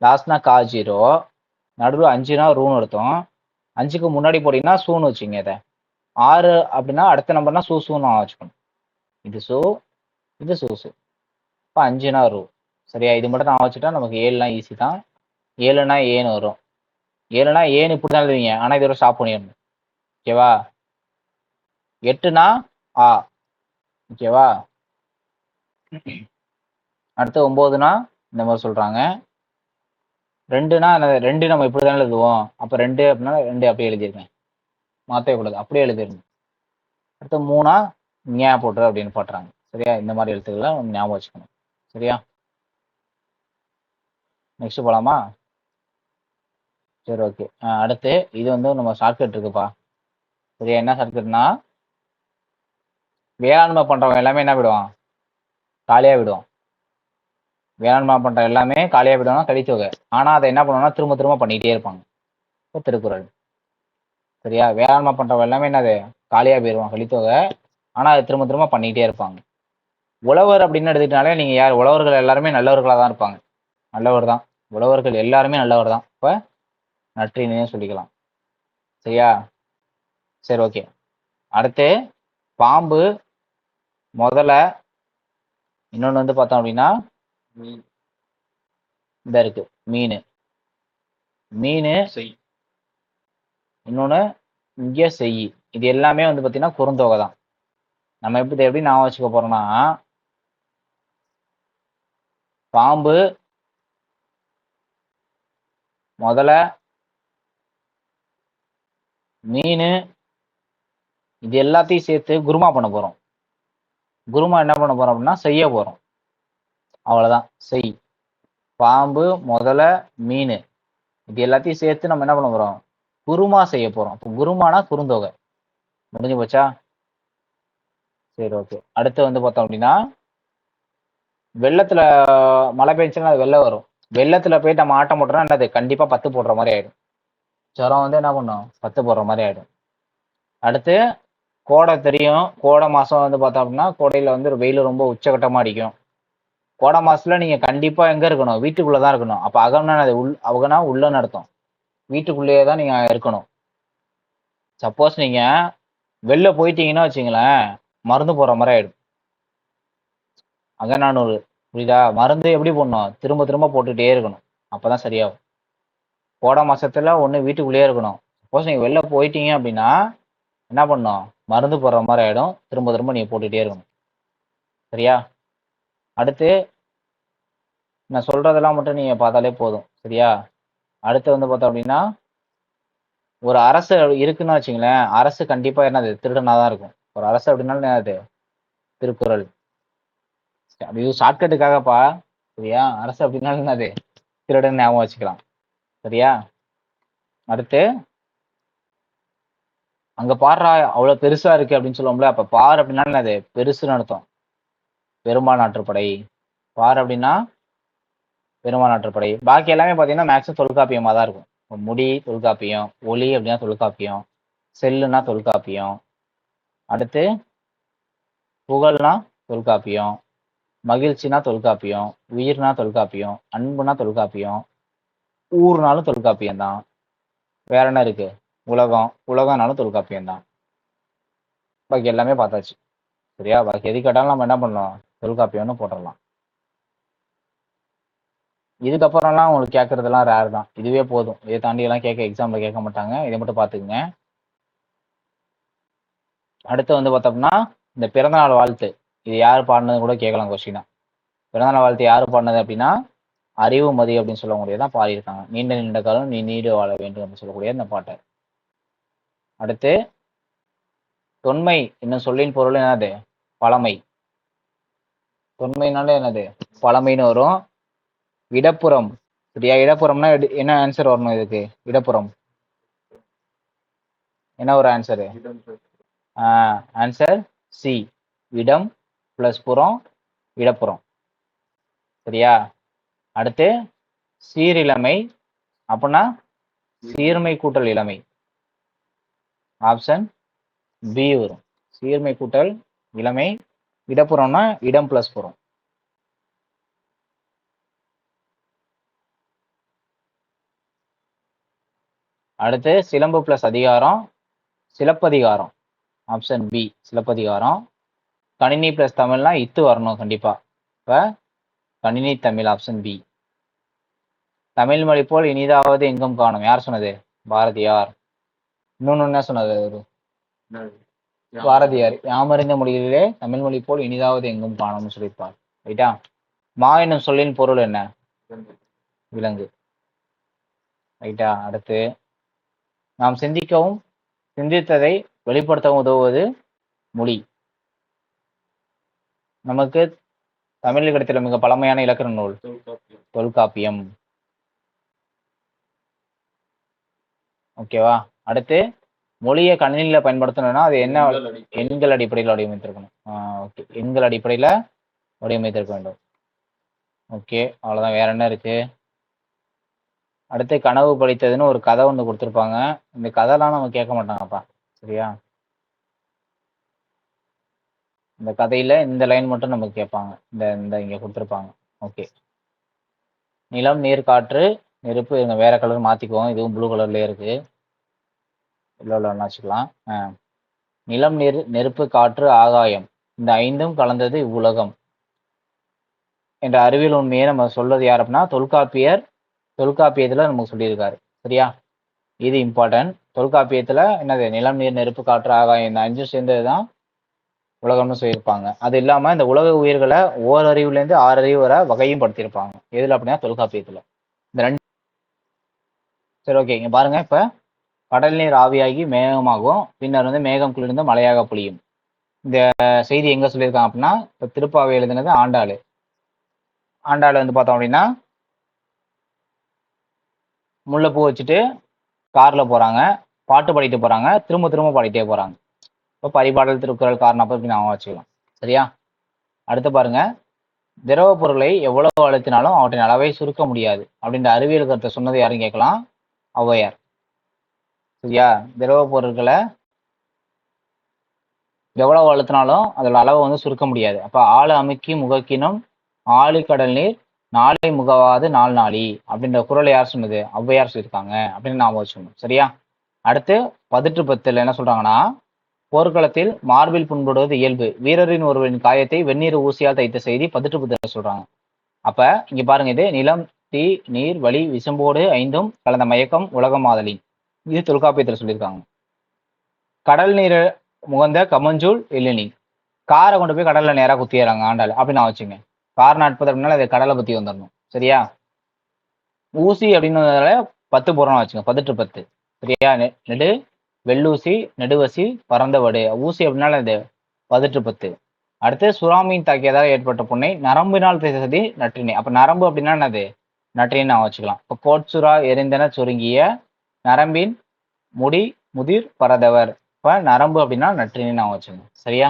Speaker 1: லாஸ்ட்னா கா 0, நடுவில் 5னா ரூன்னு அர்த்தம். 5க்கு முன்னாடி போட்டீங்கன்னா சூன்னு வச்சுங்க. இதை 6 அப்படின்னா அடுத்த நம்பர்னா சூன்னு நான் வச்சுக்கணும். இது சூ, இது சூ. இப்போ 5னா ரூ. சரியா? இது மட்டும் நான் வச்சுட்டா நமக்கு 7லாம் ஈஸி தான். 7னா ஏன்னு வரும். 7னா ஏன்னு இப்படி தான் எழுதுவீங்க. ஆனால் இதோட ஸ்டாப் பண்ணிடணும். ஓகேவா? 8னா ஆ. ஓகேவா? அடுத்து 9னா இந்த மாதிரி சொல்றாங்க. 2னா 2 நம்ம இப்படி தானே எழுதுவோம். அப்போ 2 அப்படின்னா 2 அப்படியே எழுதிருங்க. மாற்றவே கூடாது, அப்படியே எழுதிருங்க. அடுத்து 3னா ஞா போட்டுரு அப்படின்னு போட்டுறாங்க. சரியா? இந்த மாதிரி எழுத்துக்கள்லாம் ஞாபகம் வச்சுக்கணும். சரியா? நெக்ஸ்ட் போலாமா? சரி, ஓகே. அடுத்து இது வந்து நம்ம ஷார்ட்கட் இருக்குப்பா. சரியா? என்ன ஷார்ட்கட்னா, வேளாண்மை பண்றவங்க எல்லாமே என்ன விடுவான்? காலியா விடுவோம். வேளாண்மை பண்ற எல்லாமே காலியா விடுவாங்க கலித்தொகை. ஆனா அதை என்ன பண்ணுவாங்கன்னா திரும்ப திரும்ப பண்ணிட்டே இருப்பாங்க. இப்போ திருக்குறள். சரியா? வேளாண்மை பண்றவங்க எல்லாமே என்னது காலியா போயிடுவான் கலித்தொகை. ஆனா அதை திரும்ப திரும்ப பண்ணிட்டே இருப்பாங்க. உழவர் அப்படின்னு எடுத்துக்கிட்டாலே நீங்க யார் உழவர்கள் எல்லாருமே நல்லவர்களா தான் இருப்பாங்க. நல்லவர் தான். உழவர்கள் எல்லாருமே நல்லவர் தான். இப்ப நற்றினையே சொல்லிக்கலாம். சரியா? சரி ஓகே. அடுத்து பாம்பு, முதலை, இன்னொன்னு வந்து பார்த்தோம் அப்படின்னா
Speaker 2: மீன்
Speaker 1: இந்த இருக்கு மீன். மீன்
Speaker 2: செய்
Speaker 1: இன்னொன்னு இங்க செய். இது எல்லாமே வந்து பார்த்தீங்கன்னா குறுந்தொகை தான். நம்ம எப்படி ஞாபகம் வச்சுக்க போறோம்னா பாம்பு, முதலை, மீன் இது எல்லாத்தையும் சேர்த்து குருமா பண்ண போறோம். குருமா என்ன பண்ண போறோம் அப்படின்னா செய்ய போறோம். அவ்வளவுதான். செய். பாம்பு, முதலை, மீன் இது எல்லாத்தையும் சேர்த்து நம்ம என்ன பண்ண போறோம்? குருமா செய்ய போறோம். இப்போ குருமானா குறுந்தொகை. முடிஞ்சு போச்சா? சரி ஓகே. அடுத்து வந்து பார்த்தோம் அப்படின்னா வெள்ளத்துல மழை பெஞ்சுன்னா அது வெள்ளம் வரும். வெள்ளத்துல போயிட்டு நம்ம ஆட்டம் போட்டோம்னா என்னது கண்டிப்பா பத்து போடுற மாதிரி ஆயிடும். ஜுரம் வந்து என்ன பண்ணும்? பத்து போடுற மாதிரி ஆயிடும். அடுத்து கோடை தெரியும். கோடை மாசம் வந்து பார்த்தோம் அப்படின்னா கோடையில வந்து வெயில் ரொம்ப உச்சகட்டமா அடிக்கும். கோடை மாசத்துல நீங்க கண்டிப்பா எங்க இருக்கணும்? வீட்டுக்குள்ளதான் இருக்கணும். அப்ப அகம்னா அது அவகனா உள்ளன்னு அர்த்தம். வீட்டுக்குள்ளேயே தான் நீங்க இருக்கணும். சப்போஸ் நீங்க வெளில போயிட்டீங்கன்னா வச்சுங்களேன் மருந்து போடுற மாதிரி ஆயிடும். அகநானூறு புரியுதா? மருந்து எப்படி போடணும்? திரும்ப திரும்ப போட்டுட்டே இருக்கணும். அப்பதான் சரியாகும். கோடை மாசத்துல ஒண்ணு வீட்டுக்குள்ளேயே இருக்கணும். சப்போஸ் நீங்க வெளில போயிட்டீங்க அப்படின்னா என்ன பண்ணணும்? மருந்து போடுற மாதிரி ஆயிடும். திரும்ப திரும்ப நீங்க போட்டுட்டே இருக்கணும். சரியா? அடுத்து நான் சொல்றதெல்லாம் மட்டும் நீங்க பார்த்தாலே போதும். சரியா? அடுத்து வந்து பார்த்தோம் அப்படின்னா ஒரு அரசு இருக்குன்னு வச்சுங்களேன், அரசு கண்டிப்பா என்னது திருடனாதான் இருக்கும். ஒரு அரசு அப்படின்னாலும் என்னது? திருக்குறள். அது ஷார்ட்கட்டுக்காகப்பா. சரியா? அரசு அப்படின்னாலும் என்னது? திருடன் ஞாபகம் வச்சுக்கலாம். சரியா? அடுத்து அங்க பாடுறா அவ்வளவு பெருசா இருக்கு அப்படின்னு சொல்லுவோம்ல. அப்ப பார் அப்படின்னா என்னது? பெருசுன்னு அர்த்தம். பெரும்பால் நாட்டுப்படை. பார் அப்படின்னா பெரும்பால் நாட்டுப்படை. பாக்கி எல்லாமே பாத்தீங்கன்னா மேக்ஸிமம் தொல்காப்பியமா தான் இருக்கும். இப்ப முடி தொல்காப்பியம், ஒளி அப்படின்னா தொல்காப்பியம், செல்லுனா தொல்காப்பியம், அடுத்து புகழ்னா தொல்காப்பியம், மகிழ்ச்சினா தொல்காப்பியம், உயிர்னா தொல்காப்பியம், அன்புனா தொல்காப்பியம், ஊர்னாலும் தொல்காப்பியம் தான். வேற என்ன இருக்கு? உலகம், உலகம்னாலும் தொல்காப்பியம் தான். பாக்கி எல்லாமே பார்த்தாச்சு. சரியா? பாக்கி எது கேட்டாலும் நம்ம என்ன பண்ணலாம்? தொல்காப்பியம்னு போட்டுடலாம். இதுக்கப்புறம்லாம் உங்களுக்கு கேட்கறதெல்லாம் ரேர் தான். இதுவே போதும். இதை தாண்டி எல்லாம் எக்ஸாம்ல கேட்க மாட்டாங்க. இதை மட்டும் பார்த்துக்குங்க. அடுத்து வந்து பார்த்தோம்னா இந்த பிறந்தநாள் வாழ்த்து. இது யார் பாடினது கூட கேட்கலாம் கொஸ்டினா. பிறந்தநாள் வாழ்த்து யாரு பாடினது அப்படின்னா அறிவுமதி அப்படின்னு சொல்லக்கூடியதான் பாடியிருக்காங்க. நீண்ட நீண்ட காலம் நீ நீடு வாழ வேண்டும் அப்படின்னு சொல்லக்கூடிய இந்த பாட்டை. அடுத்து தொன்மை என்னும் சொல்லின் பொருள் என்னது? பழமை. தொன்மைனால என்னது? பழமைன்னு வரும். இடப்புறம். சரியா? இடப்புறம்னா என்ன ஆன்சர் வரணும் இதுக்கு? இடப்புறம் என்ன ஒரு ஆன்சரு? Answer C. இடம் பிளஸ் புறம், இடப்புறம். சரியா? அடுத்து சீரிழமை அப்படின்னா சீர்மை கூட்டல் இளமை. ஆப்ஷன் பி வரும். சீர்மை கூட்டல் இளமை. இடப்புறம்னா இடம் பிளஸ் புறம். அடுத்து சிலம்பு பிளஸ் அதிகாரம் சிலப்பதிகாரம். Option B Silappatikaram. கணினி பிளஸ் தமிழ்னா இத்து வரணும் கண்டிப்பா. இப்ப கணினி தமிழ் ஆப்ஷன் பி. தமிழ் மொழி போல் இனிதாவது எங்கும் காணும். யார் சொன்னது? பாரதியார். இன்னொன்னு என்ன சொன்னது? பாரதியார். யாமறிந்த மொழிகளிலே தமிழ் மொழி போல் இனிதாவது எங்கும் காணும்னு சொல்லியிருப்பார். ரைட்டா? மா என்னும் சொல்லின் பொருள் என்ன? விலங்கு. ரைட்டா? அடுத்து நாம் சிந்திக்கவும் சிந்தித்ததை வெளிப்படுத்தவும் உதவுவது மொழி. நமக்கு தமிழில் கிடைத்துள்ள மிக பழமையான இலக்கண நூல் தொல்காப்பியம். ஓகேவா? அடுத்து மொழியை கணினியில பயன்படுத்தணும்னா அது என்ன? எண்கள் அடிப்படையில் வடிவமைத்திருக்கணும். ஓகே, எண்கள் அடிப்படையில வடிவமைத்திருக்க வேண்டும். ஓகே, அவ்வளவுதான். வேற என்ன இருக்கு? அடுத்து கனவு படித்ததுன்னு ஒரு கதை ஒன்று கொடுத்துருப்பாங்க. இந்த கதைலாம் நம்ம கேட்க மாட்டாங்கப்பா. சரியா? இந்த கதையில இந்த லைன் மட்டும் நமக்கு கேட்பாங்க. இந்த இந்த இங்க கொடுத்துருப்பாங்க. ஓகே. நிலம், நீர், காற்று, நெருப்பு. இங்க வேற கலர் மாத்திக்குவோம். இதுவும் ப்ளூ கலர்லயே இருக்கு. எல்லோ கலர்னா வச்சுக்கலாம். நிலம், நீர், நெருப்பு, காற்று, ஆகாயம் இந்த 5ம் கலந்தது இவ்வுலகம் என்ற அறிவியல் உண்மையை நம்ம சொல்றது யார் அப்படின்னா தொல்காப்பியத்துல நமக்கு சொல்லியிருக்காரு. சரியா? இது இம்பார்ட்டன்ட். தொல்காப்பியத்துல என்னது நிலம், நீர், நெருப்பு, காற்று, ஆகாயம் இந்த 5ம் சேர்ந்ததுதான் உலகம்னு சொல்லியிருப்பாங்க. அது இல்லாம இந்த உலக உயிர்களை ஓரறிவுல இருந்து 6 அறிவு வரை வகையும் படுத்தியிருப்பாங்க. எதுல அப்படின்னா தொல்காப்பியத்துல. இந்த 2. சரி, ஓகே. இங்க பாருங்க. இப்ப கடல் நீர் ஆவியாகி மேகமாகும், பின்னர் வந்து மேகம் குளிர்ந்து மழையாக பொழியும். இந்த செய்தி எங்க சொல்லியிருக்காங்க அப்படின்னா இப்ப திருப்பாவை எழுதினது ஆண்டாளு. ஆண்டாளு வந்து பார்த்தோம் அப்படின்னா முல்லைப்பூ வச்சுட்டு கார்ல போறாங்க, பாட்டு பாடிட்டு போறாங்க, திரும்ப திரும்ப பாடிட்டே போறாங்க. இப்போ பரிபாடல், திருக்குறள், காரணப்ப இப்படி நாம வச்சுக்கலாம். சரியா? அடுத்து பாருங்க. திரவ பொருளை எவ்வளவு அழுத்தினாலும் அவற்றின் அளவை சுருக்க முடியாது அப்படின்ற அறிவியல் கருத்தை சொன்னது யாரும் கேட்கலாம், ஔவையார். சரியா? திரவ பொருட்களை எவ்வளவு அழுத்தினாலும் அதோட அளவை வந்து சுருக்க முடியாது. அப்ப ஆளு அமுக்கி முகக்கினும் ஆழி கடல் நீர் நாளை முகவாது நாள் நாளி அப்படின்ற குறளை யார் சொன்னது, ஔவையார் சொல்லியிருக்காங்க அப்படின்னு நாம வச்சுக்கணும். சரியா? அடுத்து 18 என்ன சொல்றாங்கன்னா, போர்க்களத்தில் மார்பில் புண்படுவது இயல்பு, வீரரின் ஒருவரின் காயத்தை வெந்நீர் ஊசியால் தைத்த செய்தி 18 சொல்றாங்க. அப்ப இங்க பாருங்க, இது நிலம், தீ, நீர், வளி, விசும்போடு 5ம் கலந்த மயக்கம் உலகம் ஆதலின். இது தொல்காப்பியத்துல சொல்லியிருக்காங்க. கடல் நீர் முகந்த கமஞ்சூல் எழினி. காரை கொண்டு போய் கடல்ல நேரா குத்திடுறாங்க ஆண்டாள் அப்படின்னு நான் வச்சுங்க. கார் நாட்பது அப்படின்னால அது கடலை பத்தி வந்துடணும். சரியா? ஊசி அப்படின்னு 10 போறோம்னு வச்சுங்க. 18 சரியா? நெடு வெள்ளூசி நெடுவசி பறந்தவடு. ஊசி அப்படின்னால இது 18. அடுத்து சுறாமீன் தாக்கியதால் ஏற்பட்ட புண்ணை நரம்பினால் பேசுறது நற்றினை. அப்ப நரம்பு அப்படின்னா என்னது, நற்றினை நான் வச்சுக்கலாம். இப்போ கோட்சுறா எரிந்தன சுருங்கிய நரம்பின் முடி முதிர் பரதவர். இப்ப நரம்பு அப்படின்னா நற்றினை நான் வச்சுக்கணும். சரியா?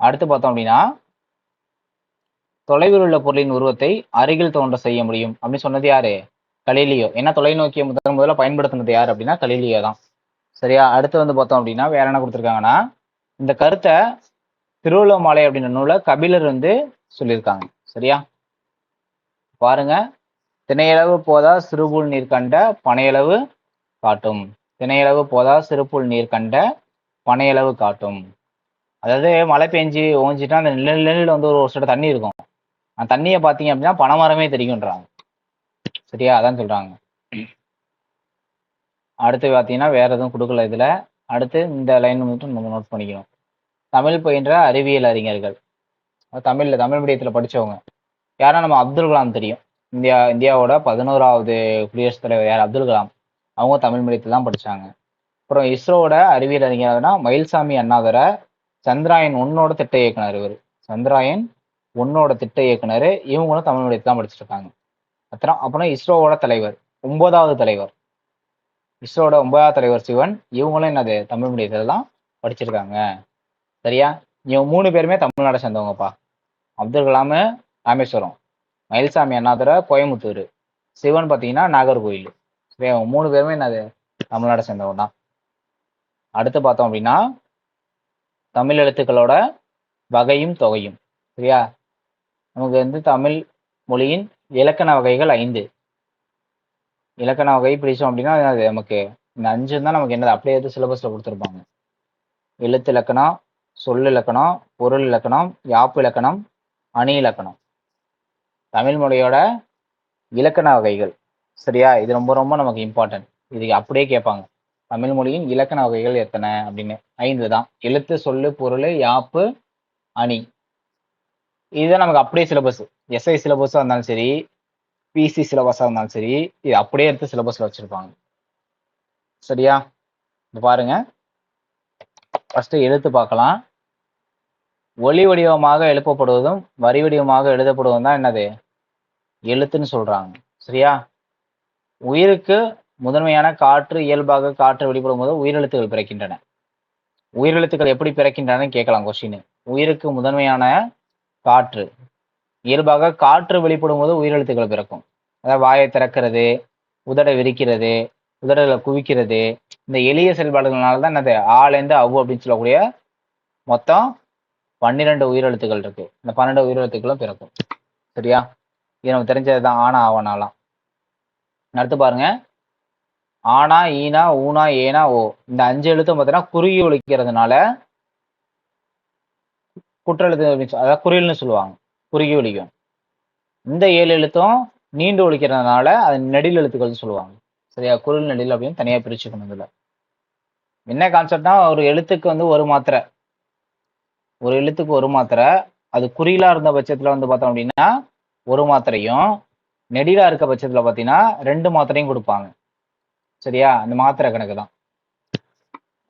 Speaker 1: அடுத்து பார்த்தோம் அப்படின்னா தொலைவில் உள்ள பொருளின் உருவத்தை அருகில் தோன்ற செய்ய முடியும் அப்படின்னு சொன்னது யாரு, கலீலியோ. ஏன்னா தொலைநோக்கிய முதல்ல பயன்படுத்தினது யார் அப்படின்னா கலீலியோ தான். சரியா? அடுத்து வந்து பார்த்தோம் அப்படின்னா வேற என்ன கொடுத்துருக்காங்கன்னா, இந்த கருத்தை திருவள்ளுவமாலை அப்படின்ற நூலை கபிலர் வந்து சொல்லியிருக்காங்க. சரியா? பாருங்க. திணையளவு போதா சிறுபுல் நீர் கண்ட பனையளவு காட்டும். திணையளவு போதா சிறுபுல் நீர் கண்ட பனையளவு காட்டும். அதாவது மழை பெஞ்சு ஓஞ்சிட்டா அந்த நெல்லில் வந்து ஒரு சில தண்ணி இருக்கும். அந்த தண்ணியை பார்த்தீங்க அப்படின்னா பனைமரமே தெரியும்ன்றாங்க. சரியா? அதான் சொல்றாங்க. அடுத்து பார்த்தீங்கன்னா வேற எதுவும் கொடுக்கல இதுல. அடுத்து இந்த லைன் மட்டும் நம்ம நோட் பண்ணிக்கணும். தமிழ் பயின்ற அறிவியல் அறிஞர்கள், தமிழ் மீடியத்தில் படித்தவங்க யாரா, நம்ம அப்துல் கலாம் தெரியும். இந்தியாவோட 11வது குடியரசுத் தலைவர் யார், அப்துல் கலாம். அவங்க தமிழ் மீடியத்தில் தான் படித்தாங்க. அப்புறம் இஸ்ரோவோட அறிவியல் அறிஞர்னா மயில்சாமி அண்ணாதுரை, சந்திராயன் 1 திட்ட இயக்குனர். இவர் சந்திராயன் 1 திட்ட இயக்குனர். இவங்களும் தமிழ் மீடியத்தில் தான் படிச்சுட்டு இருக்காங்க. அப்புறம் இஸ்ரோவோட தலைவர் 9வது தலைவர், இஸ்ரோட 9வது தலைவர் சிவன். இவங்களும் என்னது தமிழ் மீடியத்தில் தான் படிச்சிருக்காங்க. சரியா? இவங்க 3 பேருமே தமிழ்நாடை சேர்ந்தவங்கப்பா. அப்துல் கலாம் ராமேஸ்வரம், மயில்சாமி அண்ணாதுரை கோயம்புத்தூர், சிவன் பார்த்தீங்கன்னா நாகர்கோயில். சரியா? 3 பேருமே என்னது தமிழ்நாடை சேர்ந்தவங்க தான். அடுத்து பார்த்தோம் அப்படின்னா தமிழ் எழுத்துக்களோட வகையும் தொகையும். சரியா? நமக்கு வந்து தமிழ் மொழியின் இலக்கண வகைகள் 5. இலக்கண வகை பிடிச்சோம் அப்படின்னா அது நமக்கு இந்த 5 தான் நமக்கு என்னது அப்படியே எடுத்து சிலபஸ்ல கொடுத்துருப்பாங்க. எழுத்து இலக்கணம், சொல் இலக்கணம், பொருள் இலக்கணம், யாப்பு இலக்கணம், அணி இலக்கணம். தமிழ் மொழியோட இலக்கண வகைகள். சரியா? இது ரொம்ப ரொம்ப நமக்கு இம்பார்ட்டன்ட். இது அப்படியே கேட்பாங்க. தமிழ் மொழியின் இலக்கண வகைகள் எத்தனை அப்படின்னு 5 தான். எழுத்து, சொல்லு, பொருள், யாப்பு, அணி. இதுதான் நமக்கு அப்படியே சிலபஸ். எஸ்ஐ சிலபஸாக இருந்தாலும் சரி, பிசி சிலபஸாக இருந்தாலும் சரி, இது அப்படியே எடுத்து சிலபஸ்ல வச்சிருப்பாங்க. சரியா? இது பாருங்க. ஃபர்ஸ்ட் எழுத்து பார்க்கலாம். ஒளி வடிவமாக எழுப்பப்படுவதும் வரி வடிவமாக எழுதப்படுவதும் தான் என்னது எழுத்துன்னு சொல்றாங்க. சரியா? உயிருக்கு முதன்மையான காற்று, இயல்பாக காற்று வெளிப்படும் போது உயிரெழுத்துக்கள் பிறக்கின்றன. உயிரெழுத்துக்கள் எப்படி பிறக்கின்றன கேட்கலாம் கொஸ்டின். உயிருக்கு முதன்மையான காற்று, இயல்பாக காற்று வெளிப்படும் போது உயிரெழுத்துக்கள் பிறக்கும். அதாவது வாயை திறக்கிறது, உதடை விரிக்கிறது, உதடுகளை குவிக்கிறது, இந்த எளிய செயல்பாடுகள்னால தான் என்னது ஆலேந்து அவ்வு அப்படின்னு சொல்லக்கூடிய மொத்தம் 12 உயிரெழுத்துக்கள் இருக்கு. இந்த 12 உயிரெழுத்துக்களும் பிறக்கும். சரியா? இது நமக்கு தெரிஞ்சதுதான் ஆனா ஆவனாலாம். அடுத்து பாருங்க, ஆனா ஈனா ஊனா ஏனா ஓ இந்த 5 எழுத்தும் பார்த்தீங்கன்னா குறுகி ஒலிக்கிறதுனால குற்றெழுத்து அதாவது குறில்னு சொல்லுவாங்க. குறுகி ஒலிக்கும். இந்த 7 எழுத்தும் நீண்டு ஒலிக்கிறதுனால அது நெடில் எழுத்துக்கள்னு சொல்லுவாங்க. சரியா? குரில் நெடில் அப்படின்னு தனியா பிரிச்சுக்கணும் இதுல. என்ன கான்செப்ட்னா ஒரு எழுத்துக்கு வந்து ஒரு மாத்திரை, ஒரு எழுத்துக்கு ஒரு மாத்திரை. அது குறிலா இருந்த பட்சத்துல வந்து பார்த்தோம் அப்படின்னா ஒரு மாத்திரையும், நெடிலா இருக்க பட்சத்துல பார்த்தீங்கன்னா 2 மாத்திரையும் கொடுப்பாங்க. சரியா? அந்த மாத்திரை கணக்கு தான்.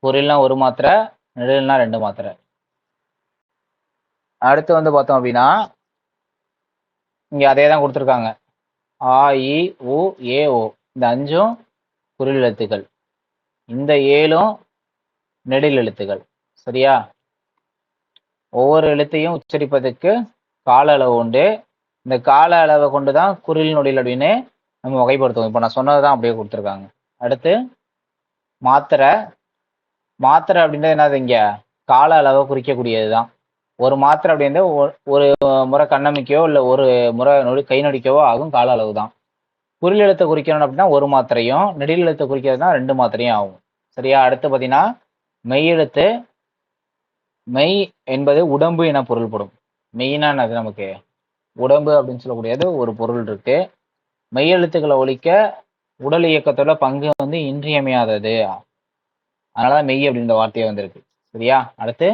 Speaker 1: குறில்னா ஒரு மாத்திரை, நெடில்னா 2 மாத்திரை. அடுத்து வந்து பார்த்தோம் அப்படின்னா இங்க அதே தான் கொடுத்துருக்காங்க. ஆ இ உ ஏ ஓ இந்த 5ம் குறில் எழுத்துக்கள், இந்த 7ம் நெடில் எழுத்துக்கள். சரியா? ஒவ்வொரு எழுத்தையும் உச்சரிப்பதற்கு கால அளவு உண்டு. இந்த கால அளவை கொண்டு தான் குறில் நொடில் அப்படின்னு நம்ம வகைப்படுத்துவோம். இப்போ நான் சொன்னது தான் அப்படியே கொடுத்துருக்காங்க. அடுத்து மாத்திரை. மாத்திரை அப்படின்றது என்னது? இங்க கால அளவை குறிக்கக்கூடியது தான். ஒரு மாத்திரை அப்படின்றது ஒரு முறை கண்ணமைக்கவோ இல்லை ஒரு முறை கை நொடிக்கவோ ஆகும் கால அளவு தான். குறில் எழுத்தை குறிக்கணும் அப்படின்னா ஒரு மாத்திரையும், நெடில் எழுத்தை குறிக்கிறதுனா 2 மாத்திரையும் ஆகும். சரியா? அடுத்து பார்த்தீங்கன்னா மெய்யெழுத்து. மெய் என்பது உடம்பு என பொருள்படும். மெய்னா அது நமக்கு உடம்பு அப்படின்னு சொல்லக்கூடியது ஒரு பொருள் இருக்கு. மெய்யெழுத்துக்களை ஒலிக்க உடல் இயக்கத்தோட பங்கு வந்து இன்றியமையாதது. அதனாலதான் மெய் அப்படின்ற வார்த்தையே வந்திருக்கு. சரியா? அடுத்து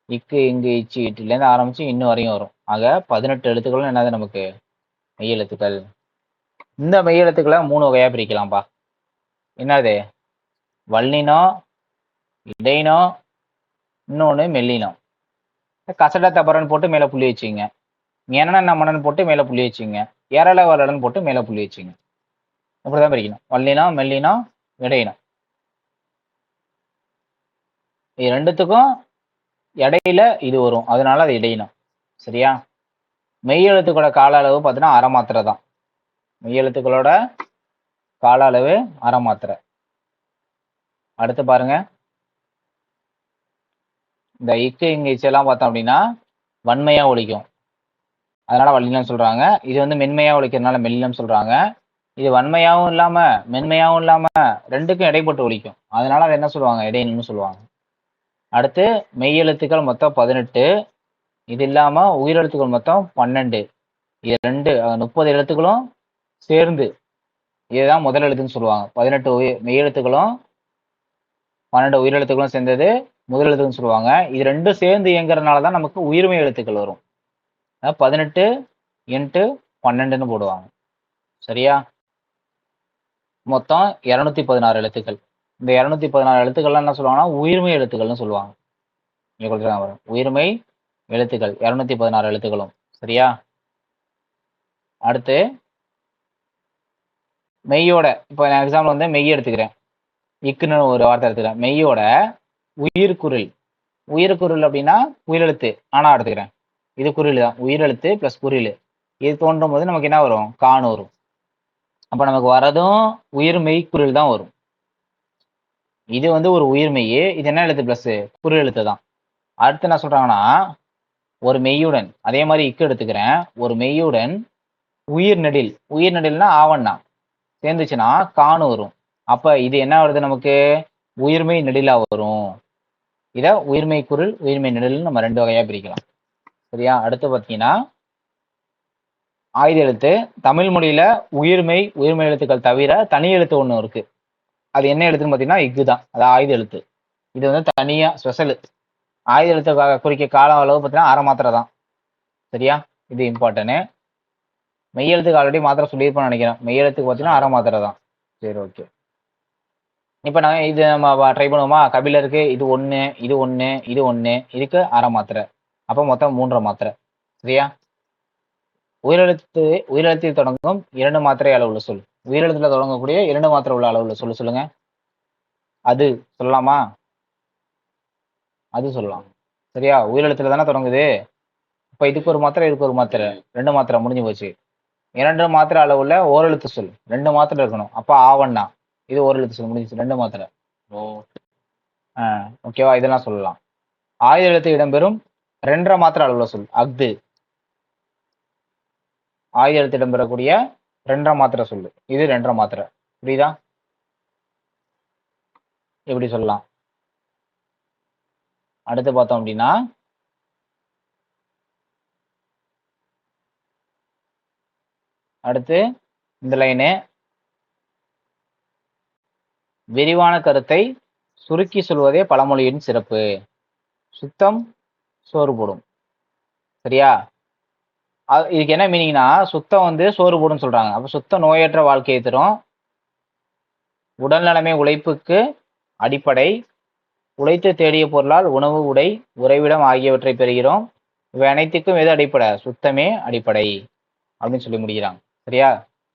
Speaker 1: இக்கு இங்கு இச்சு இட்டுலேருந்து ஆரம்பிச்சு இன்னும் வரையும் வரும். ஆக 18 எழுத்துக்களும் என்னது நமக்கு மெய்யெழுத்துக்கள். இந்த மெய்யெழுத்துக்களை 3 வகையா பிரிக்கலாம்ப்பா. என்னது? வல்லினம், இடையினம், இன்னொன்று மெல்லினம். கசட தபரன் போட்டு மேலே புள்ளி வச்சுங்க. என நம்மனன் போட்டு மேலே புள்ளி வச்சுங்க. ஏரள வளடன் போட்டு மேலே புள்ளி வச்சுங்க. அப்படிதான் பிரிக்கணும். வல்லினம், மெல்லினம், இடையினம். இது ரெண்டுத்துக்கும் இடையில இது வரும். அதனால அது இடையினம். சரியா? மெய்யெழுத்துக்களோட கால அளவு பார்த்தீங்கன்னா அரை மாத்திரை தான். மெய்யெழுத்துக்களோட கால அளவு அரை மாத்திரை. அடுத்து பாருங்க, இந்த இக்கு இங்கு இச்செல்லாம் பார்த்தோம் அப்படின்னா வன்மையா ஒலிக்கும். அதனால வல்லினம் சொல்றாங்க. இது வந்து மென்மையா ஒலிக்கிறதுனால மெல்லினம் சொல்றாங்க. இது வன்மையாவும் இல்லாம மென்மையாவும் இல்லாம ரெண்டுக்கும் இடைப்பட்டு ஒலிக்கும். அதனால அதை என்ன சொல்லுவாங்க? இடையினம்னு சொல்லுவாங்க. அடுத்து மெய்யெழுத்துக்கள் மொத்தம் 18. இது இல்லாம உயிரெழுத்துக்கள் மொத்தம் 12. இது 30 எழுத்துக்களும் சேர்ந்து இதுதான் முதல் எழுத்துன்னு சொல்லுவாங்க. 18 மெய்யெழுத்துக்களும் 12 உயிரெழுத்துக்களும் சேர்ந்தது முதல் எழுத்துன்னு சொல்லுவாங்க. இது ரெண்டும் சேர்ந்து இயங்குறதுனால தான் நமக்கு உயிர்மெய் எழுத்துக்கள் வரும். 18 × 12ன்னு போடுவாங்க. சரியா? மொத்தம் 216 எழுத்துக்கள். இந்த 216 எழுத்துக்கள்லாம் என்ன சொல்லுவாங்கன்னா உயிர்மெய் எழுத்துக்கள்னு சொல்லுவாங்க. இங்க கொடுத்துருக்காங்க பாருங்க. உயிர்மெய் எழுத்துக்கள் 216 எழுத்துக்களும். சரியா? அடுத்து மெய்யோட இப்போ நான் எக்ஸாம்பிள் வந்து மெய் எடுத்துக்கிறேன். இக்குன்னு ஒரு வார்த்தை எடுத்துக்கிறேன். மெய்யோட உயிர்குறில். உயிர்குறில் அப்படின்னா உயிரெழுத்து ஆனா எடுத்துக்கிறேன். இது குறில் தான். உயிரெழுத்து பிளஸ் குறில். இது தோன்றும் போது நமக்கு என்ன வரும்? கான்னு வரும். அப்ப நமக்கு வரதும் உயிர்மெய் குறில் தான் வரும். இது வந்து ஒரு உயிர்மெய். இது என்ன எழுத்து? பிளஸ் குறில் எழுத்து தான். அடுத்து என்ன சொல்றாங்கன்னா ஒரு மெய்யுடன் அதே மாதிரி இக்கு எடுத்துக்கிறேன். ஒரு மெய்யுடன் உயிர் நெடில். உயிர் நெடில்னா ஆவண்ணா சேர்ந்துச்சுன்னா கான்னு வரும். அப்ப இது என்ன வருது? நமக்கு உயிர்மெய் நெடிலா வரும். இத உயிர்மெய் குரில், உயிர்மெய் நெடில் நம்ம 2 வகையா பிரிக்கலாம். சரியா? அடுத்து பார்த்தீங்கன்னா ஆயுத எழுத்து. தமிழ் மொழியில உயிர்மெய் எழுத்துக்கள் தவிர தனி எழுத்து ஒண்ணு இருக்கு. அது என்ன எழுத்துன்னு பார்த்தீங்கன்னா இக்கு தான். அது ஆயுத எழுத்து. இது வந்து தனியா ஸ்பெஷல். ஆயுத எழுத்து குறிக்க கால அளவு பார்த்தீங்கன்னா அரை மாத்திரை தான். சரியா? இது இம்பார்ட்டன்ட். மெய்யெழுத்துக்கு ஆல்ரெடி மாத்திரை சொல்லியிருப்பேன்னு நினைக்கிறேன். மெய்யெழுத்துக்கு பார்த்தீங்கன்னா அரை மாத்திரை தான். சரி, ஓகே. இப்போ நான் இது நம்ம ட்ரை பண்ணுவோமா? கபிலருக்கு இது 1, இது 1, இது 1, இதுக்கு அரை மாத்திரை. அப்போ மொத்தம் 3 மாத்திரை. சரியா? உயிரெழுத்தில் தொடங்கும் 2 மாத்திரை அளவுள்ள சொல். உயிரெழுத்துல தொடங்கக்கூடிய 2 மாத்திரை உள்ள அளவுள்ள சொல்லு சொல்லுங்க. அது சொல்லலாமா? அது சொல்லலாம். சரியா? உயிரெழுத்துல தானே தொடங்குது. இப்போ இதுக்கு ஒரு மாத்திரை, இதுக்கு ஒரு மாத்திரை, 2 மாத்திரை முடிஞ்சு போச்சு. 2 மாத்திரை அளவுள்ள ஓரெழுத்து சொல். 2 மாத்திரை இருக்கணும். அப்ப ஆவண்ணா இது ஓரெழுத்து சொல் முடிஞ்சிச்சு. 2 மாத்திரை. ஓகேவா? இதெல்லாம் சொல்லலாம். ஆயுத எழுத்து இடம்பெறும் 2 மாத்திரை அளவுல சொல். அஃது. ஆயுத எழுத்து இடம்பெறக்கூடிய 2 மாத்திரை சொல்லு. இது 2 மாத்திரை. புரியுதா? எப்படி சொல்லலாம்? அடுத்து பார்த்தோம் அப்படின்னா அடுத்து இந்த லைனு விரிவான கருத்தை சுருக்கி சொல்வதே பழமொழியின் சிறப்பு. சுத்தம் சோறு போடும். சரியா? இதுக்கு என்ன மீனிங்னா சுத்தம் வந்து சோறு போடும் சொல்றாங்க. அப்ப சுத்தம் நோயற்ற வாழ்க்கையை தரும். உடல் நலமே உழைப்புக்கு அடிப்படை. உழைத்து தேடிய பொருளால் உணவு, உடை, உறைவிடம் ஆகியவற்றை பெறுகிறோம். இவை அனைத்துக்கும் எது அடிப்படை? சுத்தமே அடிப்படை அப்படின்னு சொல்லி முடிக்கிறாங்க. சரியா?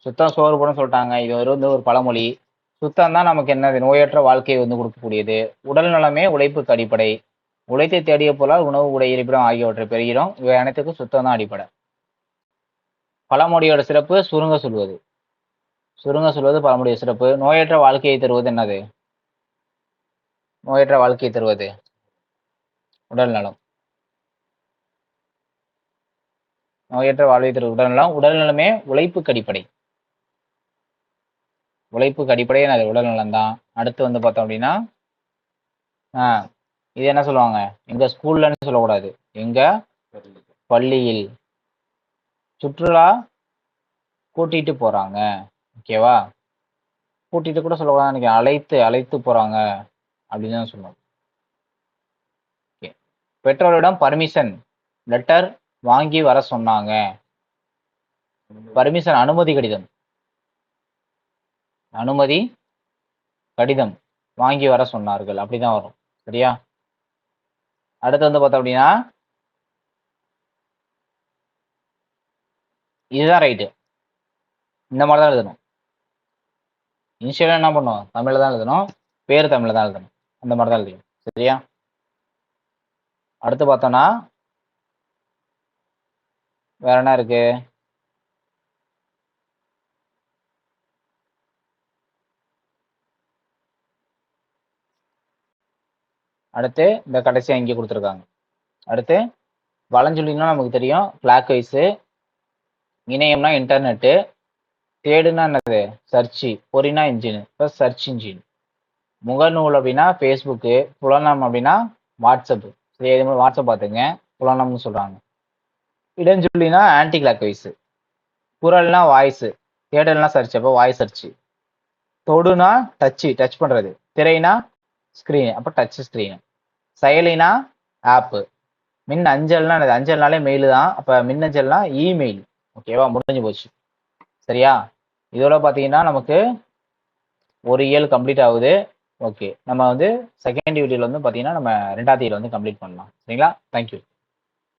Speaker 1: சுத்தம் சோறு போடும் சொல்லிட்டாங்க. இது வந்து ஒரு பழமொழி. சுத்தம் தான் நமக்கு என்னது? நோயற்ற வாழ்க்கையை வந்து கொடுக்கக்கூடியது. உடல் நலமே உழைப்புக்கு அடிப்படை. உழைத்து தேடிய பொருளால் உணவு, உடை, இருப்பிடம் ஆகியவற்றை பெறுகிறோம். இவை அனைத்துக்கும் சுத்தம் தான் அடிப்படை. பழமொழியோட சிறப்பு சுருங்க சொல்வது. சுருங்க சொல்வது பழமொழியோட சிறப்பு. நோயற்ற வாழ்க்கையை தருவது என்னது? நோயற்ற வாழ்க்கையை தருவது உடல் நலம். நோயற்ற வாழ்வை தருவது உடல் நலம். உடல் நலமே உழைப்புக்கு அடிப்படை. உழைப்புக்கு அடிப்படையே அது உடல் நலம் தான். அடுத்து வந்து பார்த்தோம் அப்படின்னா இது என்ன சொல்லுவாங்க? எங்க ஸ்கூல்லன்னு சொல்லக்கூடாது. எங்க பள்ளியில் சுற்றுலா கூட்டிட்டு போறாங்க. ஓகேவா? கூட்டிட்டு கூட சொல்லக்கூடாது நினைக்கிறேன். அழைத்து போறாங்க அப்படின்னு தான் சொல்லணும். ஓகே. பெற்றோரிடம் பர்மிஷன் லெட்டர் வாங்கி வர சொன்னாங்க. பர்மிஷன் அனுமதி கடிதம். அனுமதி கடிதம் வாங்கி வர சொன்னார்கள். அப்படிதான் வரும். சரியா? அடுத்து வந்து பார்த்தோம் அப்படின்னா இதுதான் ரைட்டு. இந்த மாதிரி தான் எழுதணும். இனிஷியலாக என்ன பண்ணும்? தமிழில் தான் எழுதணும். பேர் தமிழில் தான் எழுதணும். அந்த மாதிரி தான் எழுதணும். சரியா? அடுத்து பார்த்தோம்னா வேற என்ன இருக்கு? அடுத்து இந்த கடைசியாக இங்கே கொடுத்துருக்காங்க. அடுத்து வளஞ்சொல்லினா நமக்கு தெரியும். Clockwise. இணையம்னா இன்டர்நெட்டு. தேடுனா என்னது? சர்ச்சு. பொறினா இன்ஜின். இப்போ சர்ச் இன்ஜின். முகநூல் அப்படின்னா ஃபேஸ்புக்கு. புலனம் அப்படின்னா வாட்ஸ்அப்பு. சரி, இது மாதிரி வாட்ஸ்அப் பார்த்துங்க. புலனம்னு சொல்கிறாங்க. இடஞ்சொல்லினா ஆன்டி கிளாக் வைஸு. குரல்னா வாய்ஸு. தேடல்னா சர்ச். அப்போ வாய்ஸ் சர்ச்சு. தொடுனா டச் பண்ணுறது. திரைனா ஸ்க்ரீன். அப்போ டச் ஸ்க்ரீனு. செயலினா ஆப்பு. மின் அஞ்சல்னா என்னது? அஞ்சல்னாலே மெயில் தான். அப்போ மின்னஞ்சல்னா இமெயில். ஓகேவா? முடிஞ்சு போச்சு. சரியா? இதோட பார்த்தீங்கன்னா நமக்கு ஒரு இயல் கம்ப்ளீட் ஆகுது. ஓகே, நம்ம வந்து செகண்ட் வீடியோவில் வந்து பார்த்தீங்கன்னா நம்ம 2வது இயல் வந்து கம்ப்ளீட் பண்ணலாம். சரிங்களா? தேங்க்யூ.